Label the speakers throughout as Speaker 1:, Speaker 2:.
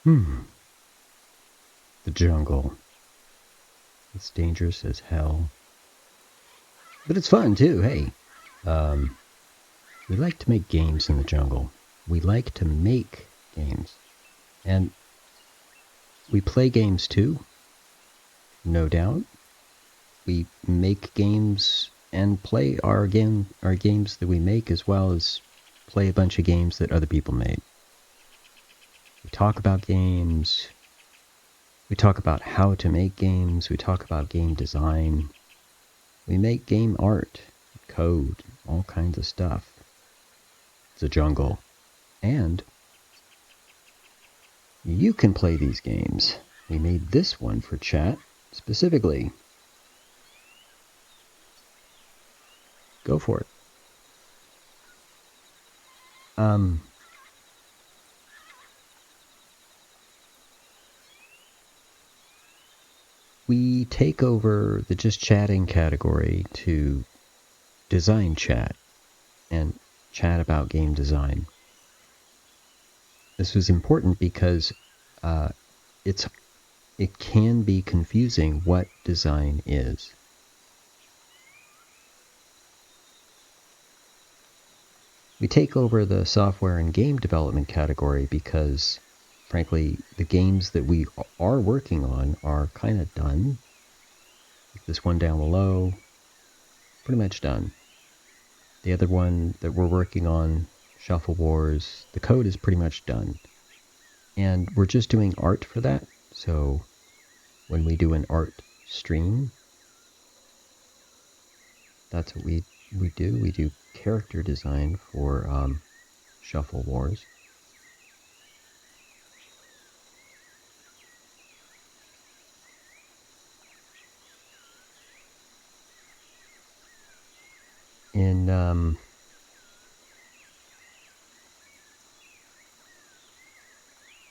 Speaker 1: The jungle. It's dangerous as hell. But it's fun too, hey. We like to make games in the jungle. We like to make games. And we play games too, no doubt. We make games and play our games that we make, as well as play a bunch of games that other people made. We talk about games. We talk about how to make games. We talk about game design. We make game art, code, all kinds of stuff. It's a jungle. And you can play these games. We made this one for chat specifically. Go for it. We take over the just chatting category to design chat and chat about game design. This was important because it can be confusing what design is. We take over the software and game development category because, frankly, the games that we are working on are kind of done. This one down below, pretty much done. The other one that we're working on, Shuffle Wars, the code is pretty much done. And we're just doing art for that, so when we do an art stream, that's what we do. We do character design for Shuffle Wars.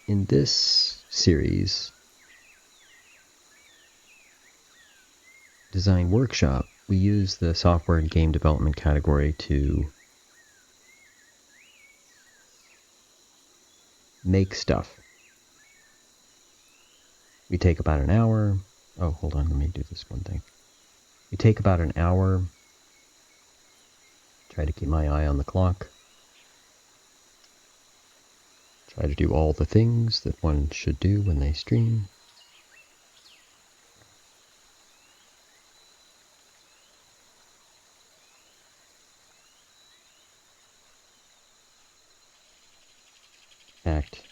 Speaker 1: In this series, Design Workshop, we use the software and game development category to make stuff. We take about an hour. Oh, hold on, let me do this one thing. We take about an hour. Try to keep my eye on the clock. Try to do all the things that one should do when they stream. In fact,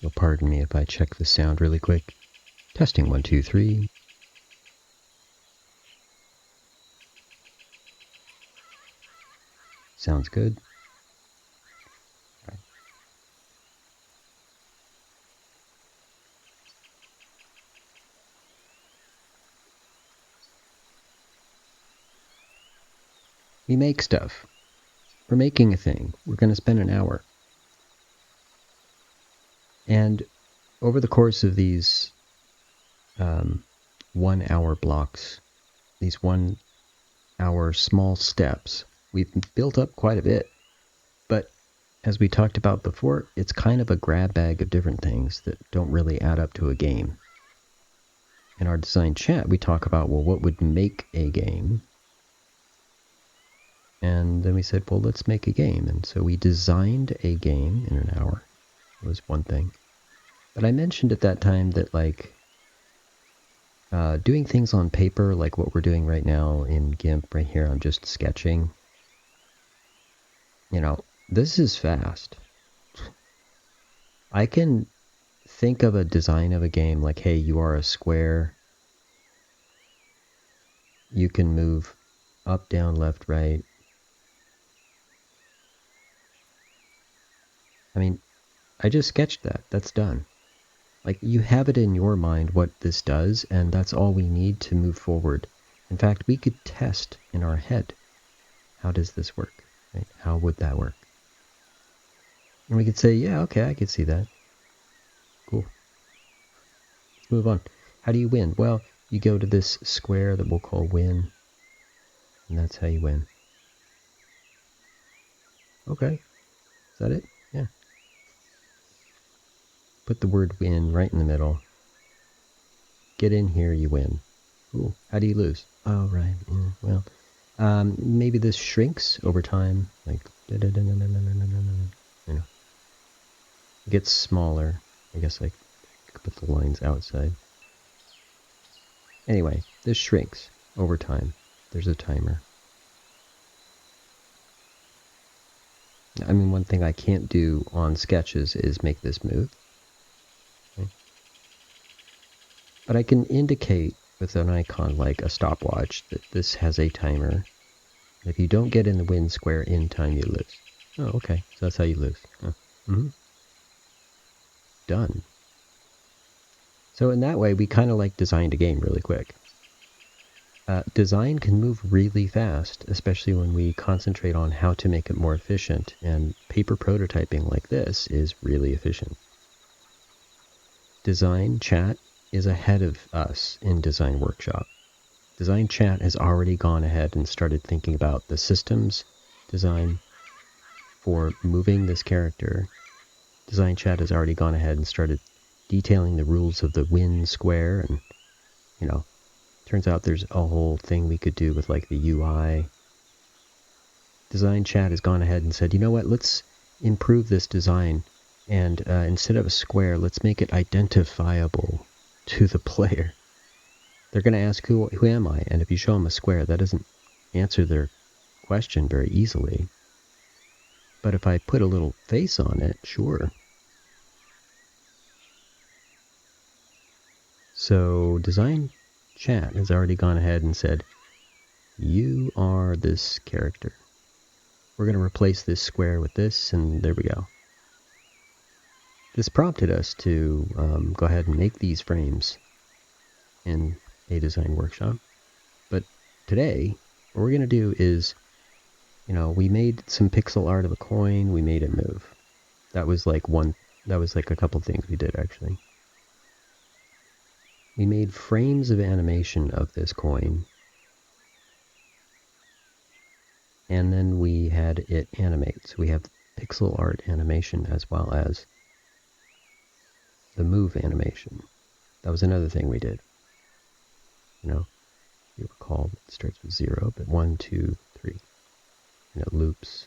Speaker 1: you'll pardon me if I check the sound really quick. Testing 1, 2, 3. Sounds good. All right. We make stuff. We're making a thing. We're going to spend an hour. And over the course of these 1 hour blocks, these 1 hour small steps, we've built up quite a bit. But as we talked about before, it's kind of a grab bag of different things that don't really add up to a game. In our design chat, we talk about, well, what would make a game? And then we said, well, let's make a game. And so we designed a game in an hour. It was one thing. But I mentioned at that time that, like, doing things on paper, like what we're doing right now in GIMP right here, I'm just sketching. You know, this is fast. I can think of a design of a game like, hey, you are a square. You can move up, down, left, right. I mean, I just sketched that. That's done. Like, you have it in your mind what this does, and that's all we need to move forward. In fact, we could test in our head, how does this work? Right? How would that work? And we could say, yeah, okay, I could see that. Cool. Let's move on. How do you win? Well, you go to this square that we'll call win, and that's how you win. Okay. Is that it? Yeah. put the word win right in the middle. Get in here, you win. Ooh, how do you lose? Oh, right. Yeah, well, maybe this shrinks over time. Like, you know, it gets smaller. I guess I could put the lines outside. Anyway, this shrinks over time. There's a timer. I mean, one thing I can't do on sketches is make this move. Okay. But I can indicate with an icon like a stopwatch that this has a timer. If you don't get in the win square in time, you lose. Oh, okay. So that's how you lose. Huh. Mm-hmm. Done. So in that way, we kind of like designed a game really quick. Design can move really fast, especially when we concentrate on how to make it more efficient, and paper prototyping like this is really efficient. Design Chat is ahead of us in Design Workshop. Design Chat has already gone ahead and started thinking about the systems design for moving this character. Design Chat has already gone ahead and started detailing the rules of the win square, and, turns out there's a whole thing we could do with like the UI. Design Chat has gone ahead and said, you know what, let's improve this design, and instead of a square, let's make it identifiable to the player. They're going to ask, who am I? And if you show them a square, that doesn't answer their question very easily. But if I put a little face on it, sure. So Design Chat has already gone ahead and said, you are this character. We're going to replace this square with this, and there we go. This prompted us to go ahead and make these frames in a design workshop. But today, what we're going to do is, we made some pixel art of a coin. We made it move. That was like a couple things we did actually. We made frames of animation of this coin, and then we had it animate. So we have pixel art animation as well as the move animation. That was another thing we did. You recall it starts with 0, but 1, 2, 3. And it loops.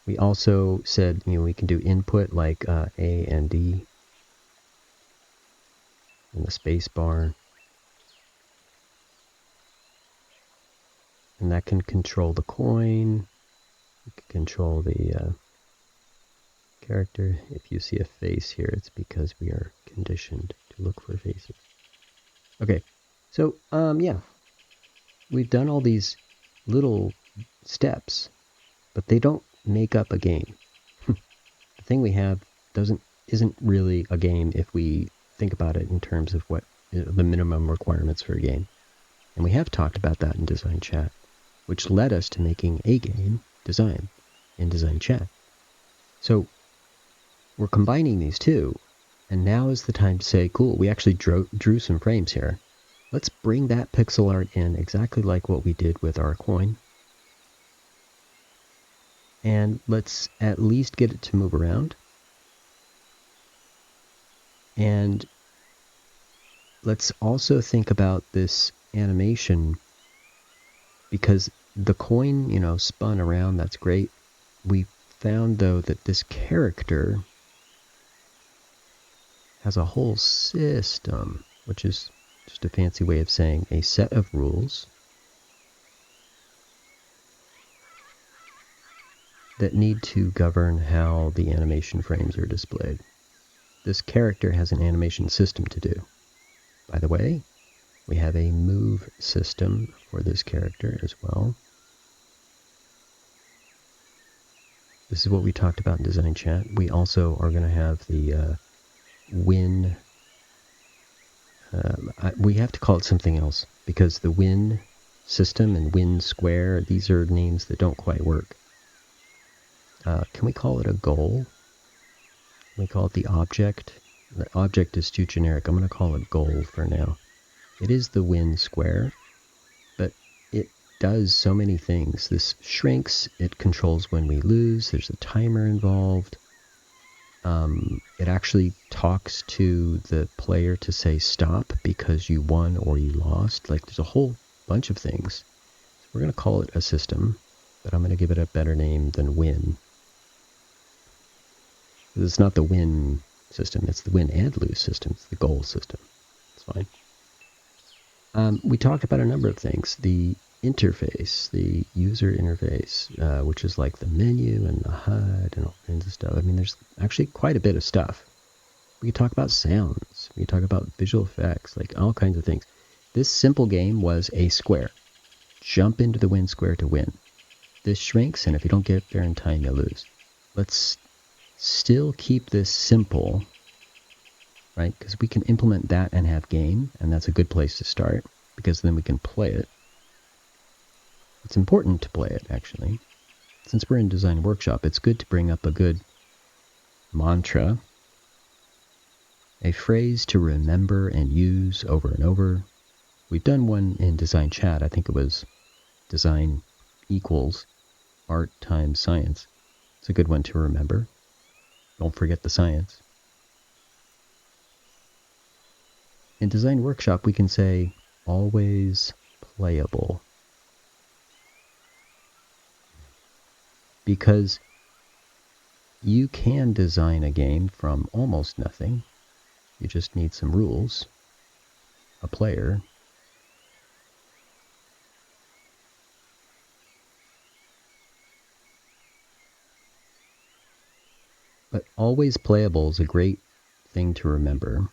Speaker 1: We also said, we can do input like A and D, and the space bar. And that can control the coin. You can control the character. If you see a face here, it's because we are conditioned to look for faces. Okay, so, yeah. We've done all these little steps, but they don't make up a game. The thing we have isn't really a game if we think about it in terms of what the minimum requirements for a game. And we have talked about that in Design Chat, which led us to making a game design in Design Chat. So we're combining these two, and now is the time to say, cool, we actually drew some frames here. Let's bring that pixel art in exactly like what we did with our coin. And let's at least get it to move around. And let's also think about this animation, because the coin, spun around, that's great. We found, though, that this character has a whole system, which is just a fancy way of saying a set of rules that need to govern how the animation frames are displayed. This character has an animation system to do. By the way, we have a move system for this character as well. This is what we talked about in Design Chat. We also are going to have the win. We have to call it something else, because the win system and win square, these are names that don't quite work. Can we call it a goal? Can we call it the object? The object is too generic. I'm going to call it goal for now. It is the win square, but it does so many things. This shrinks. It controls when we lose. There's a timer involved. It actually talks to the player to say stop because you won or you lost. Like, there's a whole bunch of things. So we're going to call it a system, but I'm going to give it a better name than win. Because it's not the win system, it's the win and lose system. It's the goal system. It's fine. We talked about a number of things. The interface, the user interface, which is like the menu and the HUD and all kinds of stuff. I mean, there's actually quite a bit of stuff. We could talk about sounds. We could talk about visual effects, like all kinds of things. This simple game was a square. Jump into the win square to win. This shrinks, and if you don't get there in time, you lose. Let's still keep this simple, right? Because we can implement that and have game, and that's a good place to start, because then we can play it. It's important to play it, actually. Since we're in Design Workshop, it's good to bring up a good mantra, a phrase to remember and use over and over. We've done one in Design Chat. I think it was design equals art times science. It's a good one to remember. Don't forget the science. In Design Workshop, we can say always playable. Because you can design a game from almost nothing. You just need some rules, a player, but always playable is a great thing to remember,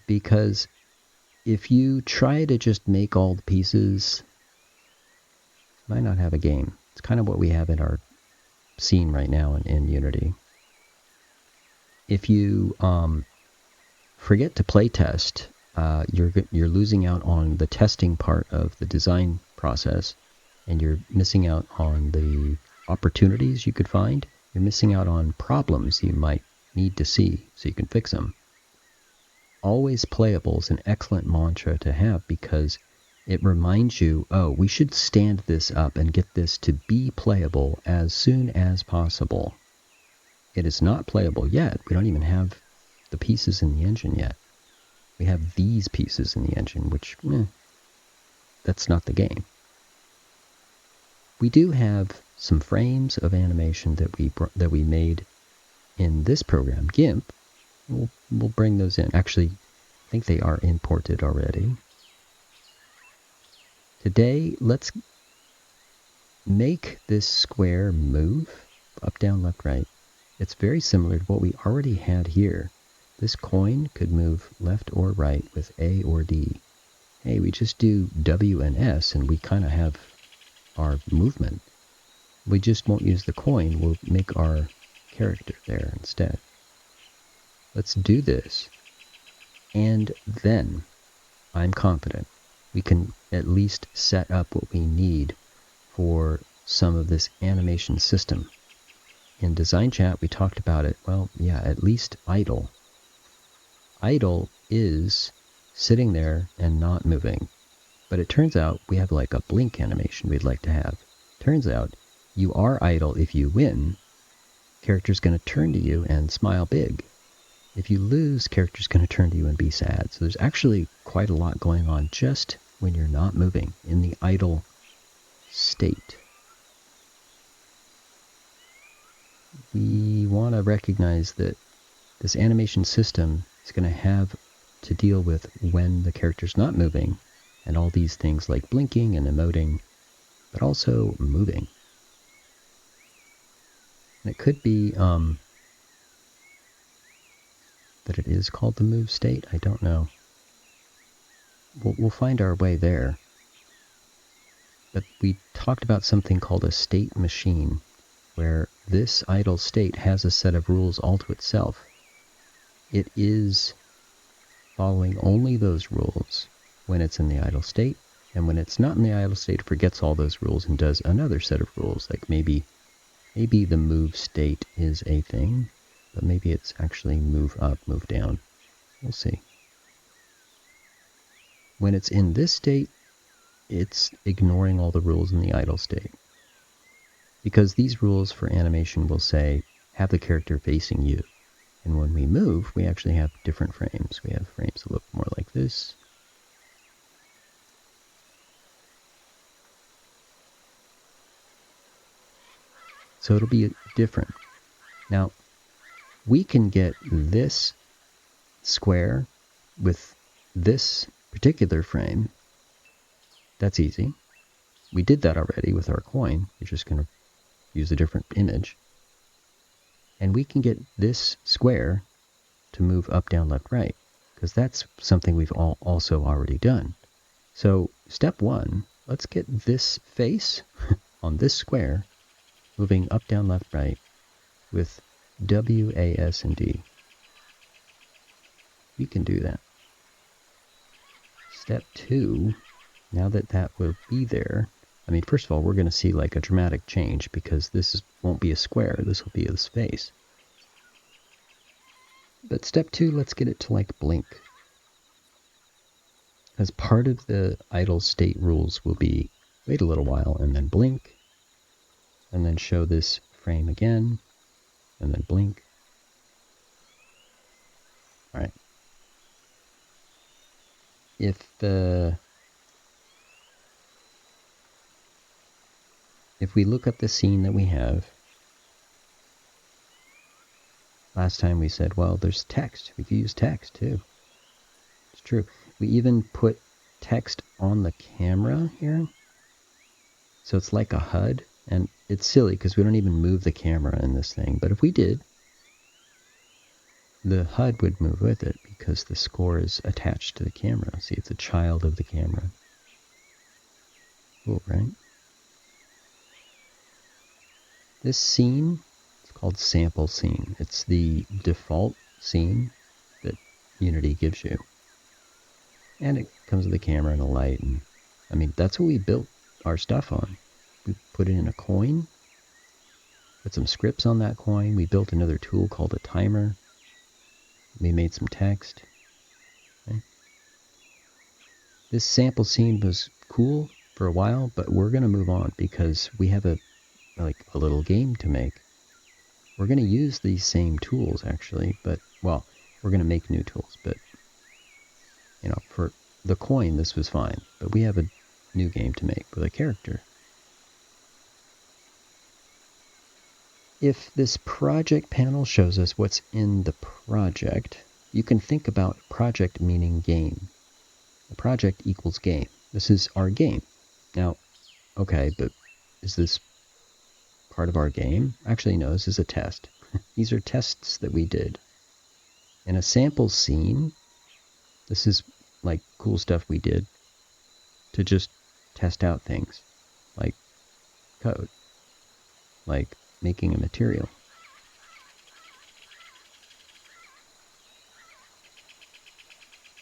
Speaker 1: because if you try to just make all the pieces, you might not have a game. It's kind of what we have in our scene right now in Unity. If you forget to play test, you're losing out on the testing part of the design process, and you're missing out on the opportunities you could find. You're missing out on problems you might need to see so you can fix them. Always playable is an excellent mantra to have, because it reminds you, oh, we should stand this up and get this to be playable as soon as possible. It is not playable yet. We don't even have the pieces in the engine yet. We have these pieces in the engine, which, that's not the game. We do have some frames of animation that we made in this program, GIMP. We'll bring those in. Actually, I think they are imported already. Today, let's make this square move up, down, left, right. It's very similar to what we already had here. This coin could move left or right with A or D. Hey, we just do W and S and we kind of have our movement. We just won't use the coin. We'll make our character there instead. Let's do this. And then, I'm confident, we can at least set up what we need for some of this animation system. In Design Chat, we talked about it. Well, yeah, at least idle. Idle is sitting there and not moving. But it turns out we have like a blink animation we'd like to have. Turns out you are idle if you win. Character's going to turn to you and smile big. If you lose, character's going to turn to you and be sad. So there's actually quite a lot going on just when you're not moving, in the idle state. We want to recognize that this animation system is going to have to deal with when the character's not moving, and all these things like blinking and emoting, but also moving. And it could be that it is called the move state. I don't know. We'll find our way there. But we talked about something called a state machine, where this idle state has a set of rules all to itself. It is following only those rules when it's in the idle state, and when it's not in the idle state, it forgets all those rules and does another set of rules. Like maybe the move state is a thing, but maybe it's actually move up, move down. We'll see. When it's in this state, it's ignoring all the rules in the idle state. Because these rules for animation will say, have the character facing you. And when we move, we actually have different frames. We have frames that look more like this. So it'll be different. Now, we can get this square with this particular frame. That's easy. We did that already with our coin. You're just going to use a different image. And we can get this square to move up, down, left, right, because that's something we've also already done. So step one, let's get this face on this square moving up, down, left, right with W, A, S, and D. We can do that. Step two, now that that will be there, I mean, first of all, we're going to see like a dramatic change because this won't be a square. This will be a space. But step two, let's get it to like blink. As part of the idle state rules will be wait a little while and then blink, and then show this frame again, and then blink. All right. If we look at the scene that we have, last time we said, well, there's text. We could use text too. It's true. We even put text on the camera here. So it's like a HUD. And it's silly because we don't even move the camera in this thing. But if we did, the HUD would move with it because the score is attached to the camera. See, it's a child of the camera. Cool, right? This scene is called sample scene. It's the default scene that Unity gives you. And it comes with a camera and a light. And I mean, that's what we built our stuff on. We put it in a coin, put some scripts on that coin. We built another tool called a timer. We made some text. Okay. This sample scene was cool for a while, but we're going to move on because we have a little game to make. We're going to use these same tools actually, but well, we're going to make new tools, but you know, for the coin this was fine, but we have a new game to make with a character. If this project panel shows us what's in the project, you can think about project meaning game. The project equals game. This is our game. Now, okay, but is this part of our game? Actually, no, this is a test. These are tests that we did. In a sample scene, this is like cool stuff we did to just test out things, like code, like making a material.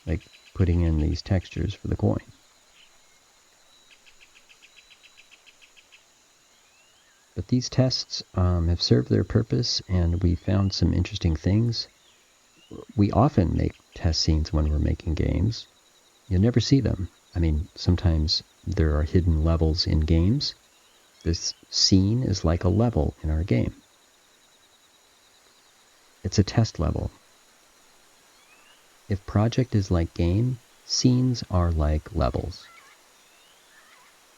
Speaker 1: Like putting in these textures for the coin. But these tests have served their purpose, and we found some interesting things. We often make test scenes when we're making games. You'll never see them. I mean, sometimes there are hidden levels in games. This scene is like a level in our game. It's a test level. If project is like game, scenes are like levels.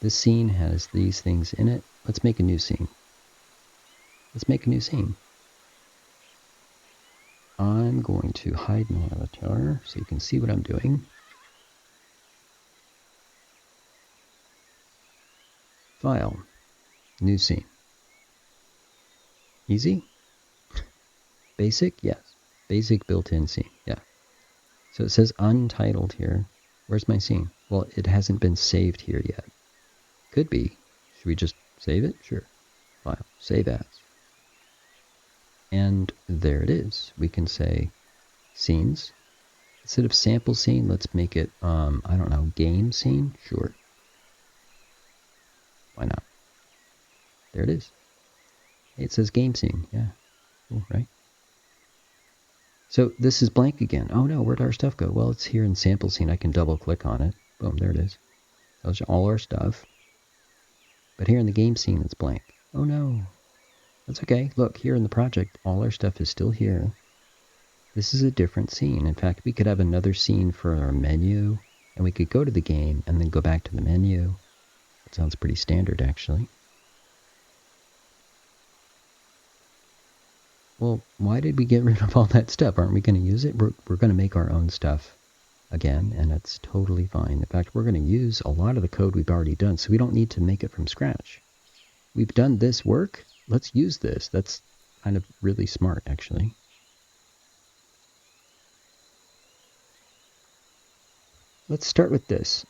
Speaker 1: This scene has these things in it. Let's make a new scene. Let's make a new scene. I'm going to hide my avatar so you can see what I'm doing. File. New scene. Easy? Basic? Yes. Basic built-in scene. Yeah. So it says untitled here. Where's my scene? Well, it hasn't been saved here yet. Could be. Should we just save it? Sure. File. Save as. And there it is. We can say scenes. Instead of sample scene, let's make it, I don't know, game scene? Sure. Why not? There it is. It says game scene. Yeah. Cool, right? So this is blank again. Oh no, where'd our stuff go? Well, it's here in sample scene. I can double click on it. Boom, there it is. Those are all our stuff. But here in the game scene, it's blank. Oh no. That's okay. Look, here in the project, all our stuff is still here. This is a different scene. In fact, we could have another scene for our menu, and we could go to the game and then go back to the menu. That sounds pretty standard, actually. Well, why did we get rid of all that stuff? Aren't we going to use it? We're going to make our own stuff again, and that's totally fine. In fact, we're going to use a lot of the code we've already done, so we don't need to make it from scratch. We've done this work. Let's use this. That's kind of really smart, actually. Let's start with this.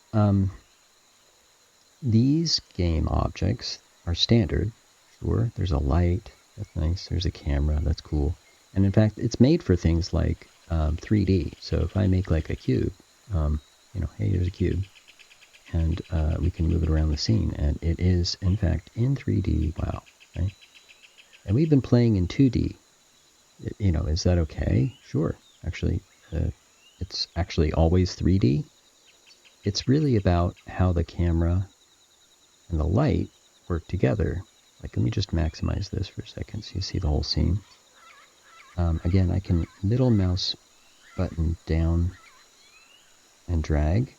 Speaker 1: These game objects are standard. Sure, there's a light. That's nice. There's a camera. That's cool. And in fact, it's made for things like 3D. So if I make like a cube, hey, there's a cube. And we can move it around the scene. And it is, in fact, in 3D. Wow. Right? And we've been playing in 2D. Is that okay? Sure. Actually, it's actually always 3D. It's really about how the camera and the light work together. Like, let me just maximize this for a second so you see the whole scene. Again, I can middle mouse button down and drag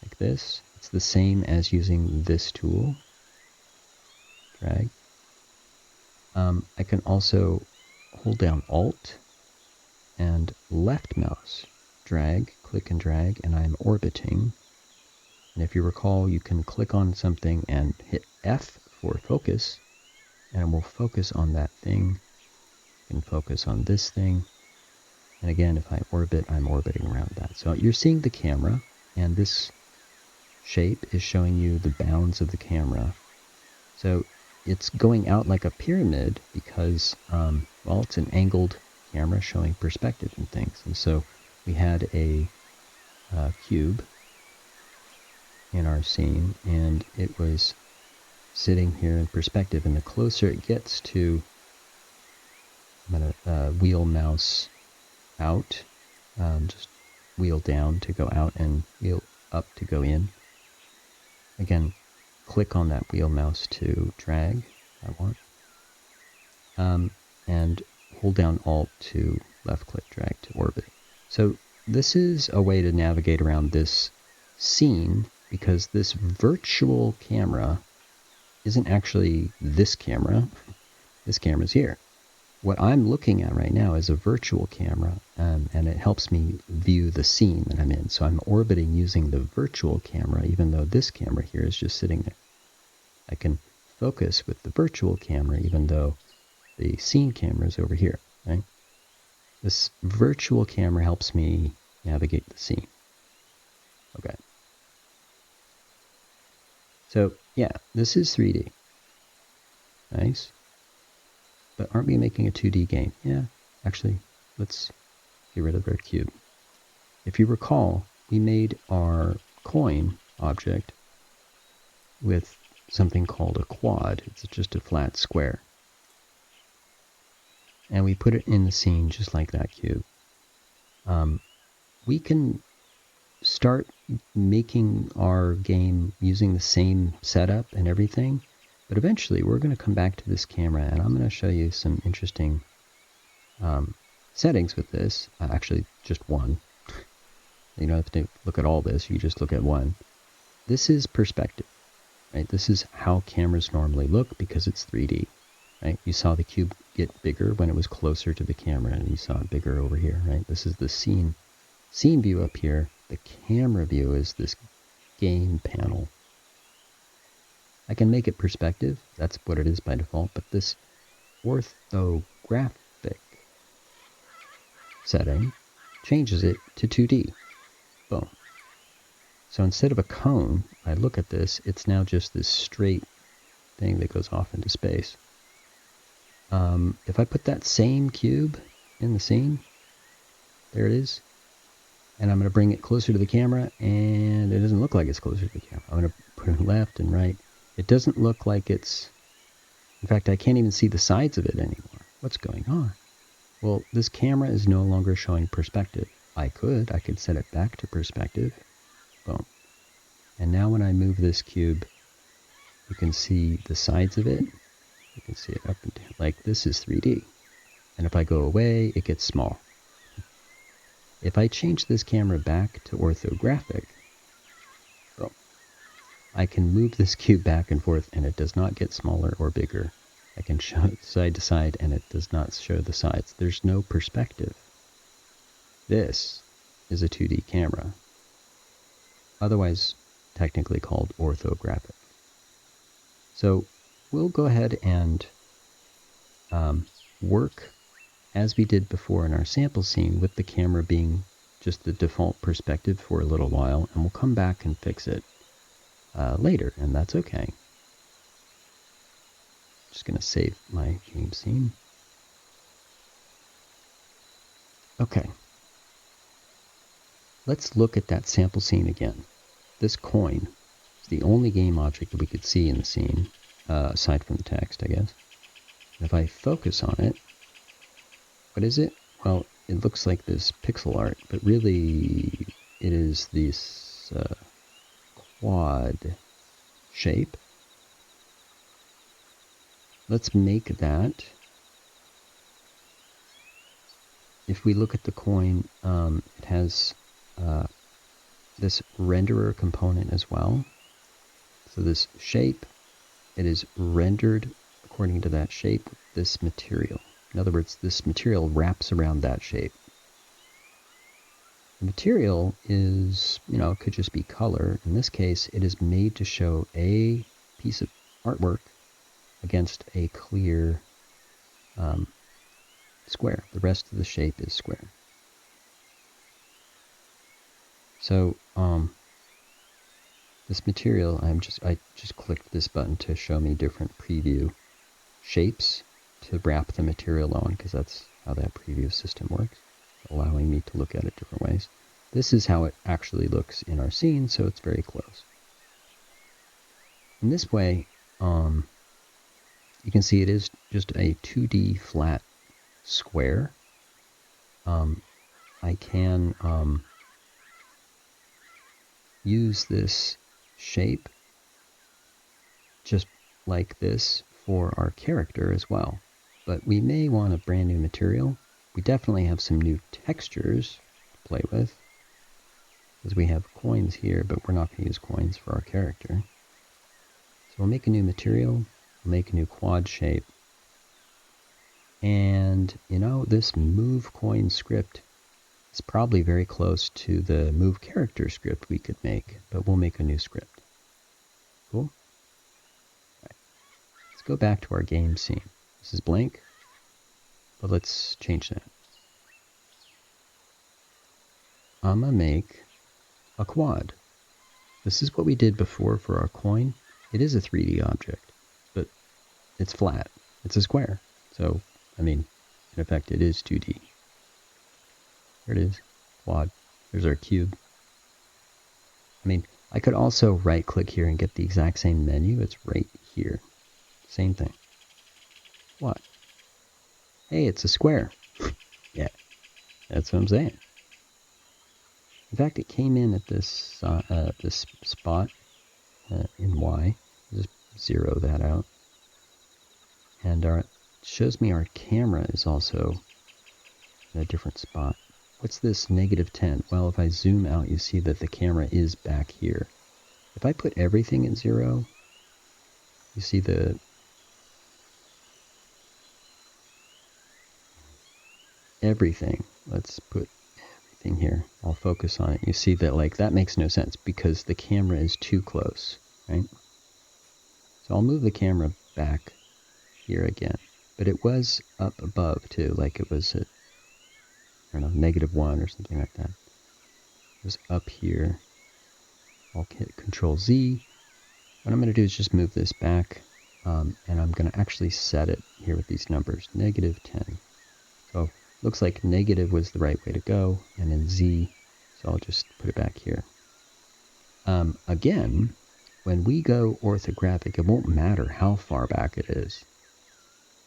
Speaker 1: like this. It's the same as using this tool. Drag. I can also hold down Alt and left mouse. Drag, click and drag, and I'm orbiting. And if you recall, you can click on something and hit F for focus, and it will focus on that thing. You can focus on this thing. And again, if I orbit, I'm orbiting around that. So you're seeing the camera, and this shape is showing you the bounds of the camera. So it's going out like a pyramid because, it's an angled camera showing perspective and things. And so we had a cube in our scene, and it was sitting here in perspective, and the closer it gets to, I'm going to wheel mouse out, just wheel down to go out and wheel up to go in. Again, click on that wheel mouse to drag, I want, and hold down Alt to left click drag to orbit. So this is a way to navigate around this scene, because this virtual camera isn't actually this camera. This camera's here. What I'm looking at right now is a virtual camera, and it helps me view the scene that I'm in. So I'm orbiting using the virtual camera, even though this camera here is just sitting there. I can focus with the virtual camera, even though the scene camera is over here, right? This virtual camera helps me navigate the scene. Okay. So, yeah, this is 3D. Nice. But aren't we making a 2D game? Yeah, actually, let's get rid of our cube. If you recall, we made our coin object with something called a quad. It's just a flat square. And we put it in the scene just like that cube. We can start making our game using the same setup and everything, but eventually we're going to come back to this camera, and I'm going to show you some interesting settings with this. Actually, just one. You don't have to look at all this, you just look at one. This is perspective, right? This is how cameras normally look because it's 3D, right? You saw the cube get bigger when it was closer to the camera, and you saw it bigger over here, right? This is the scene view up here. The camera view is this game panel. I can make it perspective. That's what it is by default. But this orthographic setting changes it to 2D. Boom. So instead of a cone, I look at this, it's now just this straight thing that goes off into space. If I put that same cube in the scene, there it is. And I'm going to bring it closer to the camera, and it doesn't look like it's closer to the camera. I'm going to put it left and right. It doesn't look like it's... In fact, I can't even see the sides of it anymore. What's going on? Well, this camera is no longer showing perspective. I could set it back to perspective. Boom. And now when I move this cube, you can see the sides of it. You can see it up and down. like this is 3D. And if I go away, it gets small. If I change this camera back to orthographic, boom, I can move this cube back and forth and it does not get smaller or bigger. I can show it side to side and it does not show the sides. There's no perspective. This is a 2D camera, otherwise technically called orthographic. So we'll go ahead and work as we did before in our sample scene with the camera being just the default perspective for a little while, and we'll come back and fix it later, and that's okay. Just going to save my game scene. Okay. Let's look at that sample scene again. This coin is the only game object that we could see in the scene, aside from the text, I guess. And if I focus on it, what is it? Well, it looks like this pixel art, but really it is this quad shape. Let's make that. If we look at the coin, it has this renderer component as well. So this shape, it is rendered according to that shape with this material. In other words, this material wraps around that shape. The material is, it could just be color. In this case, it is made to show a piece of artwork against a clear square. The rest of the shape is square. So, this material, I just clicked this button to show me different preview shapes to wrap the material on, because that's how that preview system works, allowing me to look at it different ways. This is how it actually looks in our scene, so it's very close. In this way, you can see it is just a 2D flat square. I can use this shape just like this for our character as well. But we may want a brand new material. We definitely have some new textures to play with, because we have coins here, but we're not going to use coins for our character. So we'll make a new material, we'll make a new quad shape, and this move coin script is probably very close to the move character script we could make, but we'll make a new script. Cool? Right. Let's go back to our game scene. This is blank, but let's change that. I'm going to make a quad. This is what we did before for our coin. It is a 3D object, but it's flat. It's a square. So, in effect, it is 2D. There it is. Quad. There's our cube. I could also right-click here and get the exact same menu. It's right here. Same thing. What? Hey, it's a square. Yeah, that's what I'm saying. In fact, it came in at this this spot in Y. Just zero that out. And it shows me our camera is also in a different spot. What's this -10? Well, if I zoom out, you see that the camera is back here. If I put everything at 0, you see everything. Let's put everything here. I'll focus on it. You see that that makes no sense because the camera is too close, right? So I'll move the camera back here again. But it was up above too, like it was at, I don't know, -1 or something like that. It was up here. I'll hit Control Z. What I'm going to do is just move this back, and I'm going to actually set it here with these numbers, -10. So looks like negative was the right way to go, and then Z, so I'll just put it back here. Again, when we go orthographic, it won't matter how far back it is.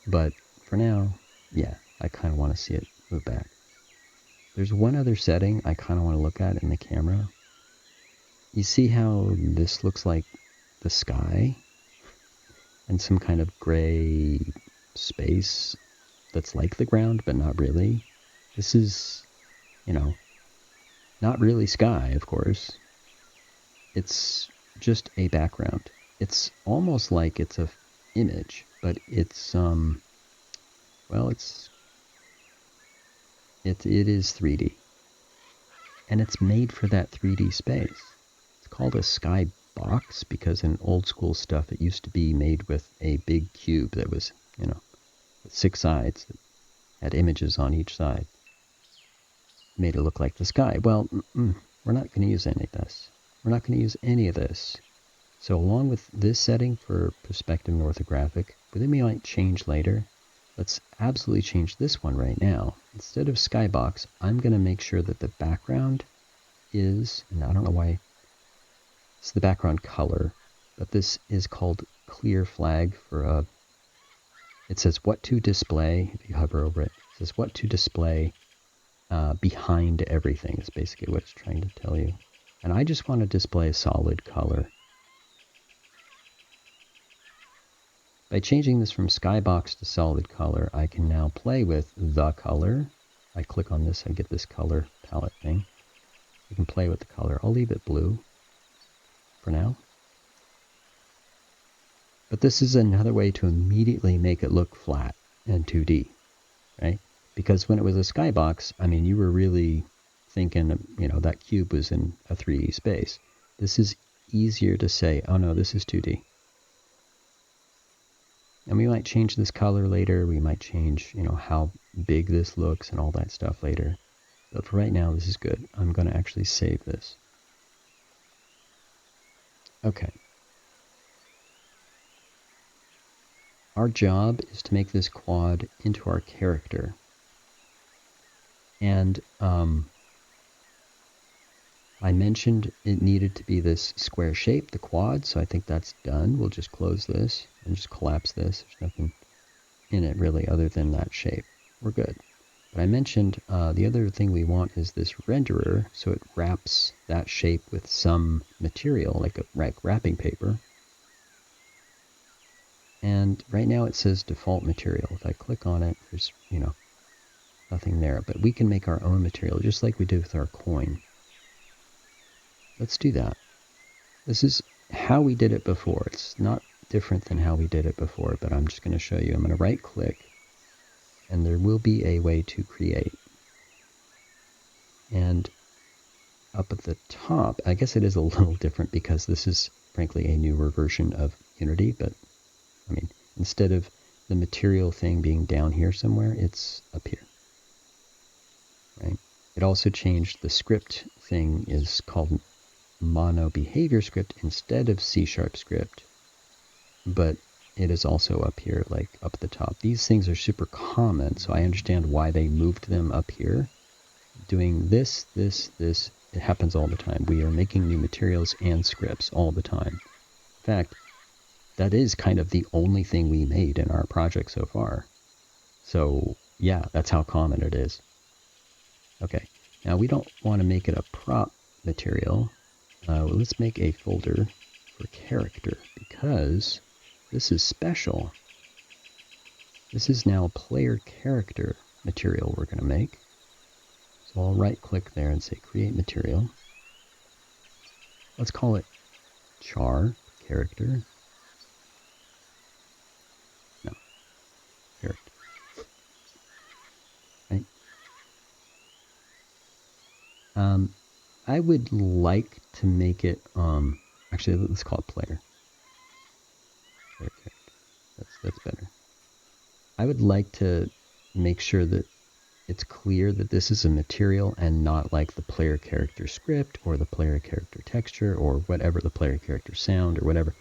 Speaker 1: But for now, yeah, I kind of want to see it move back. There's one other setting I kind of want to look at in the camera. You see how this looks like the sky? And some kind of gray space that's like the ground, but not really. This is, not really sky, of course. It's just a background. It's almost like it's a image, but it's well, it is 3D, and it's made for that 3D space. It's called a sky box because in old school stuff it used to be made with a big cube that was, with 6 sides that had images on each side. Made it look like the sky. Well, we're not going to use any of this. We're not going to use any of this. So along with this setting for perspective and orthographic, but then we might change later, let's absolutely change this one right now. Instead of skybox, I'm going to make sure that the background is, and I don't know why, it's the background color, but this is called clear flag for it says what to display, if you hover over it, it says what to display behind everything is basically what it's trying to tell you. And I just want to display a solid color. By changing this from skybox to solid color, I can now play with the color. I click on this, I get this color palette thing. I can play with the color. I'll leave it blue for now. But this is another way to immediately make it look flat and 2D, right? Because when it was a skybox, I mean, you were really thinking, that cube was in a 3D space. This is easier to say, oh no, this is 2D. And we might change this color later. We might change, how big this looks and all that stuff later. But for right now, this is good. I'm going to actually save this. Okay. Our job is to make this quad into our character. And I mentioned it needed to be this square shape, the quad, so I think that's done. We'll just close this and just collapse this. There's nothing in it really other than that shape. We're good. But I mentioned the other thing we want is this renderer, so it wraps that shape with some material, like wrapping paper. And right now it says default material. If I click on it, there's, nothing there. But we can make our own material, just like we did with our coin. Let's do that. This is how we did it before. It's not different than how we did it before, but I'm just going to show you. I'm going to right click, and there will be a way to create. And up at the top, I guess it is a little different because this is frankly a newer version of Unity, but I mean, instead of the material thing being down here somewhere, it's up here, right? It also changed the script thing is called mono behavior script instead of C# script, but it is also up here, like up at the top. These things are super common, so I understand why they moved them up here. Doing this, it happens all the time. We are making new materials and scripts all the time. In fact, that is kind of the only thing we made in our project so far. So yeah, that's how common it is. Okay, now we don't want to make it a prop material. Let's make a folder for character because this is special. This is now a player character material we're going to make. So I'll right click there and say create material. Let's call it char character. No, character. Right. I would like to make it, actually let's call it player. Player character. That's better. I would like to make sure that it's clear that this is a material and not like the player character script or the player character texture or whatever, the player character sound or whatever.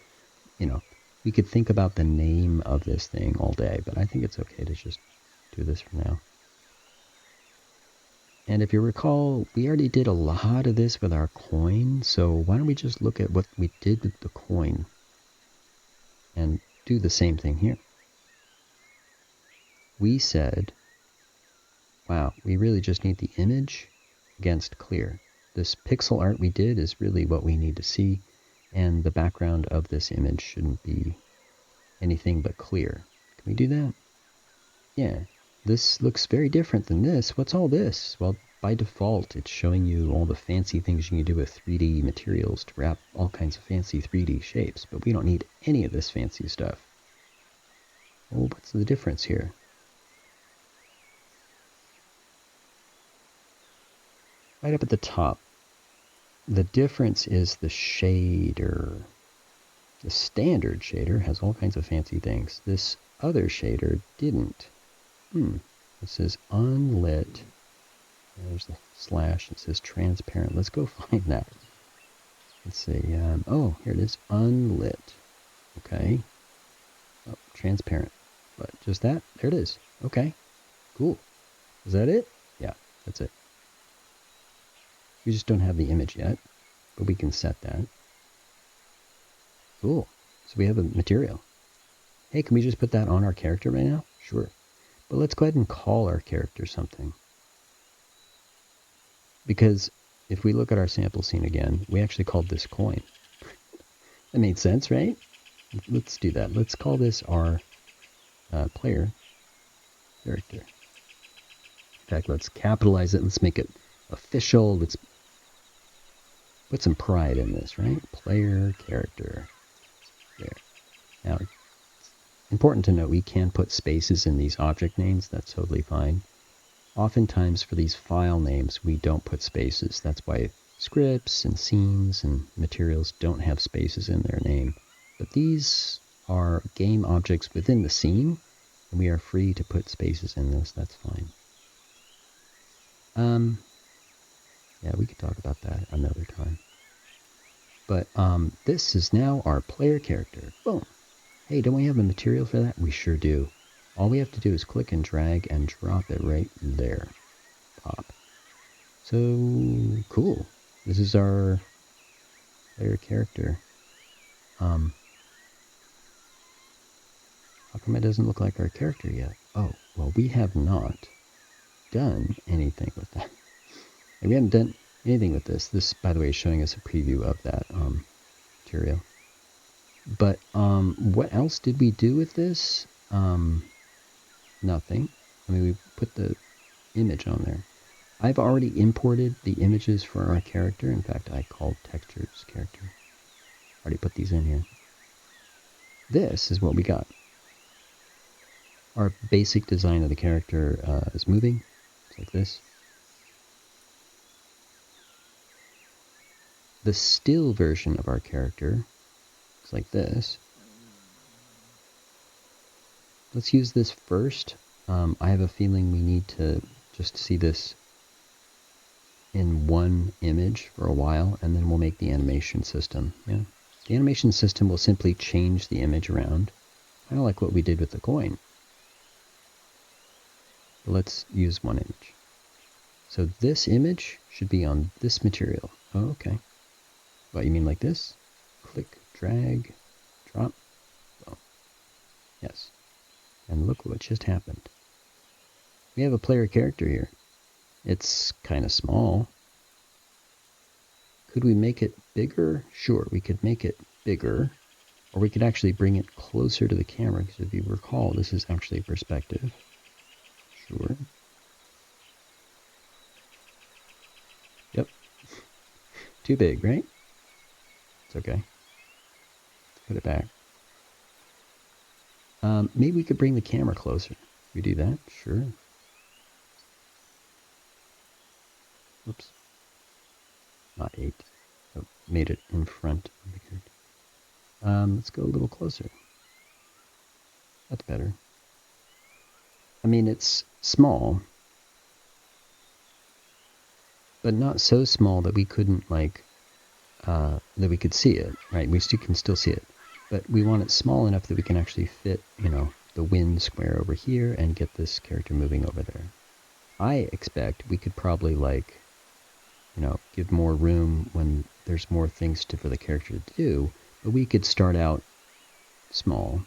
Speaker 1: We could think about the name of this thing all day, but I think it's okay to just do this for now. And if you recall, we already did a lot of this with our coin, so why don't we just look at what we did with the coin and do the same thing here. We said, wow, we really just need the image against clear. This pixel art we did is really what we need to see, and the background of this image shouldn't be anything but clear. Can we do that? Yeah, this looks very different than this. What's all this? Well, by default, it's showing you all the fancy things you can do with 3D materials to wrap all kinds of fancy 3D shapes, but we don't need any of this fancy stuff. Oh, what's the difference here? Right up at the top, the difference is the shader. The standard shader has all kinds of fancy things. This other shader didn't. It says unlit. There's the slash. It says transparent. Let's go find that. Let's see. Oh, here it is. Unlit. Okay. Oh, transparent. But just that. There it is. Okay. Cool. Is that it? Yeah, that's it. We just don't have the image yet, but we can set that. Cool. So we have a material. Hey, can we just put that on our character right now? Sure. But let's go ahead and call our character something. Because if we look at our sample scene again, we actually called this coin. That made sense, right? Let's do that. Let's call this our player character. In fact, let's capitalize it. Let's make it official. Let's put some pride in this, right? Player character. There. Now, it's important to note we can put spaces in these object names. That's totally fine. Oftentimes for these file names, we don't put spaces. That's why scripts and scenes and materials don't have spaces in their name. But these are game objects within the scene, and we are free to put spaces in this. That's fine. Yeah, we could talk about that another time. But this is now our player character. Boom. Hey, don't we have a material for that? We sure do. All we have to do is click and drag and drop it right there. Pop. So, cool. This is our player character. How come it doesn't look like our character yet? Oh, well, we have not done anything with that. And we haven't done anything with this. This, by the way, is showing us a preview of that material. But what else did we do with this? Nothing. I mean, we put the image on there. I've already imported the images for our character. In fact, I called textures character. Already put these in here. This is what we got. Our basic design of the character is moving. It's like this. The still version of our character is like this. Let's use this first. I have a feeling we need to just see this in one image for a while, and then we'll make the animation system. Yeah, the animation system will simply change the image around, kind of like what we did with the coin. But let's use one image. So this image should be on this material. Oh, okay. What, you mean like this? Click, drag, drop. Oh, yes. And look what just happened. We have a player character here. It's kind of small. Could we make it bigger? Sure, we could make it bigger. Or we could actually bring it closer to the camera, because if you recall, this is actually perspective. Sure. Yep. Too big, right? It's okay. Put it back. Maybe we could bring the camera closer. We do that? Sure. Oops. Not 8. So made it in front of the character. Let's go a little closer. That's better. I mean, it's small, but not so small that we couldn't, like, that we could see it, right? We can still see it. But we want it small enough that we can actually fit, you know, the wind square over here and get this character moving over there. I expect we could probably, like, you know, give more room when there's more things for the character to do, but we could start out small.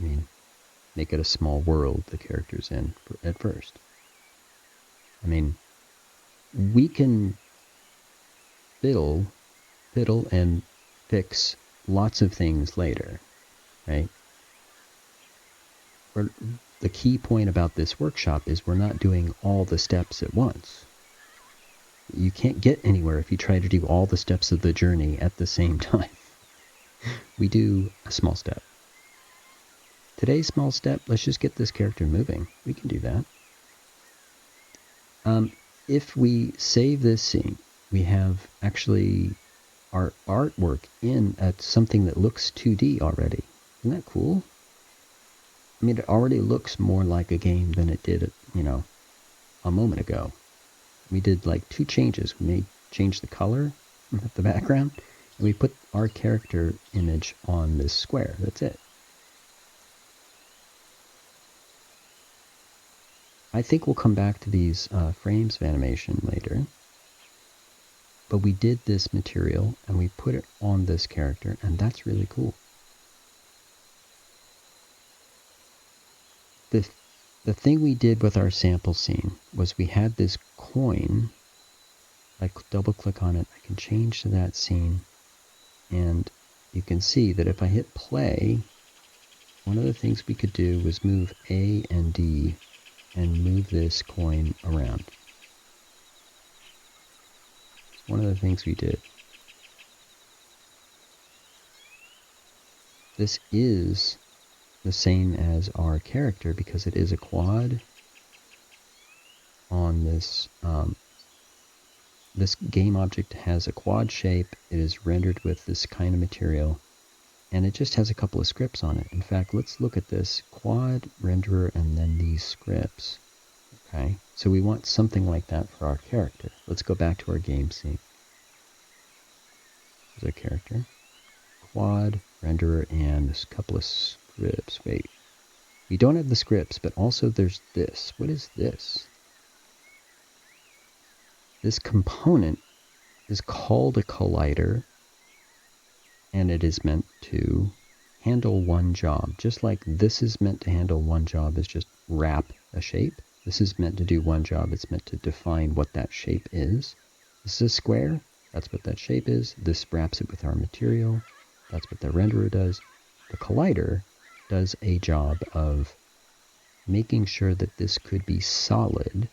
Speaker 1: I mean, make it a small world the character's in at first. I mean, we can fiddle and fix lots of things later, right? the key point about this workshop is we're not doing all the steps at once. You can't get anywhere if you try to do all the steps of the journey at the same time. We do a small step. Today's small step, let's just get this character moving. We can do that. If we save this scene, we have actually our artwork in at something that looks 2D already. Isn't that cool? I mean, it already looks more like a game than it did, a moment ago. We did like 2 changes. We changed the color of the background, and we put our character image on this square. That's it. I think we'll come back to these frames of animation later. But we did this material, and we put it on this character, and that's really cool. The thing we did with our sample scene was we had this coin. I double click on it, I can change to that scene, and you can see that if I hit play, one of the things we could do was move A and D and move this coin around. It's one of the things we did. This is the same as our character because it is a quad on this. This game object has a quad shape. It is rendered with this kind of material, and it just has a couple of scripts on it. In fact, let's look at this quad renderer and then these scripts. Okay, so we want something like that for our character. Let's go back to our game scene. There's our character. Quad renderer and this couple of scripts. Wait, we don't have the scripts, but also there's this. What is this? This component is called a collider, and it is meant to handle one job. Just like this is meant to handle one job, is just wrap a shape. This is meant to do one job. It's meant to define what that shape is. This is a square. That's what that shape is. This wraps it with our material. That's what the renderer does. The collider does a job of making sure that this could be solid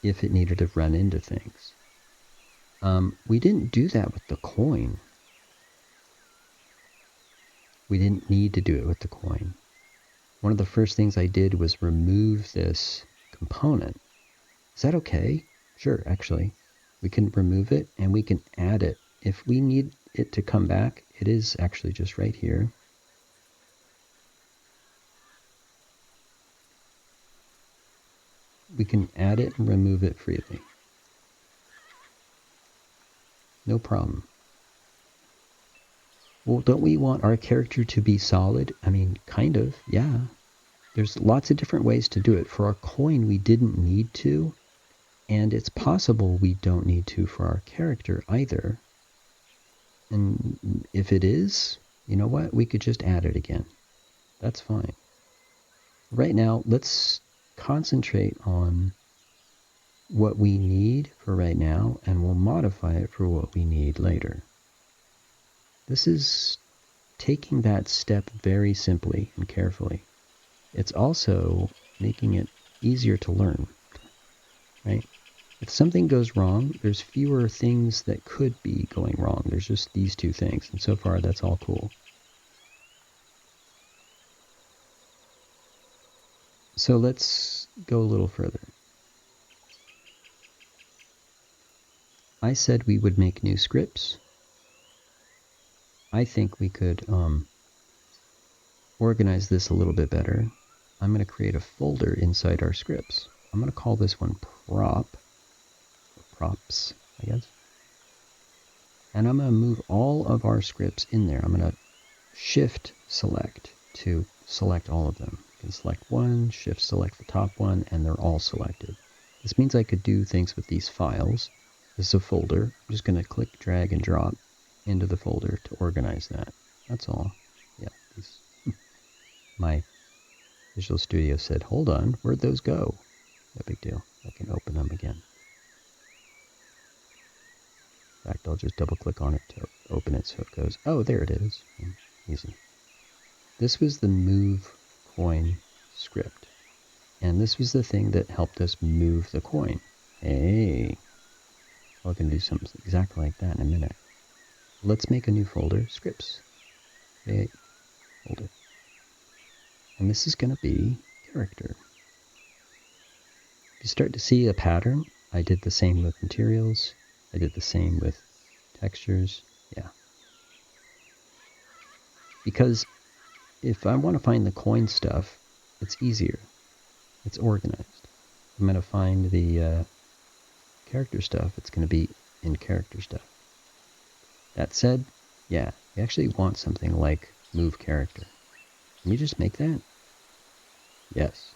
Speaker 1: if it needed to run into things. We didn't do that with the coin. We didn't need to do it with the coin. One of the first things I did was remove this component. Is that okay? Sure, actually. We can remove it and we can add it. If we need it to come back, it is actually just right here. We can add it and remove it freely. No problem. Well, don't we want our character to be solid? I mean, kind of, yeah. There's lots of different ways to do it. For our coin, we didn't need to, and it's possible we don't need to for our character either. And if it is, you know what? We could just add it again. That's fine. Right now, let's concentrate on what we need for right now, and we'll modify it for what we need later. This is taking that step very simply and carefully. It's also making it easier to learn, right? If something goes wrong, there's fewer things that could be going wrong. There's just these 2 things, and so far that's all cool. So let's go a little further. I said we would make new scripts. I think we could organize this a little bit better. I'm going to create a folder inside our scripts. I'm going to call this one props, I guess. And I'm going to move all of our scripts in there. I'm going to shift select to select all of them. You can select one, shift select the top one, and they're all selected. This means I could do things with these files. This is a folder. I'm just going to click, drag, and drop into the folder to organize that. That's all. Yeah, my Visual Studio said, hold on, where'd those go? No big deal. I can open them again. In fact, I'll just double click on it to open it so it goes, oh, there it is. Easy. This was the move coin script. And this was the thing that helped us move the coin. Hey, we're going to do something exactly like that in a minute. Let's make a new folder, scripts. Create folder. And this is going to be character. You start to see a pattern. I did the same with materials. I did the same with textures. Yeah. Because if I want to find the coin stuff, it's easier. It's organized. I'm going to find the character stuff. It's going to be in character stuff. That said, yeah, you actually want something like move character. Can you just make that? Yes.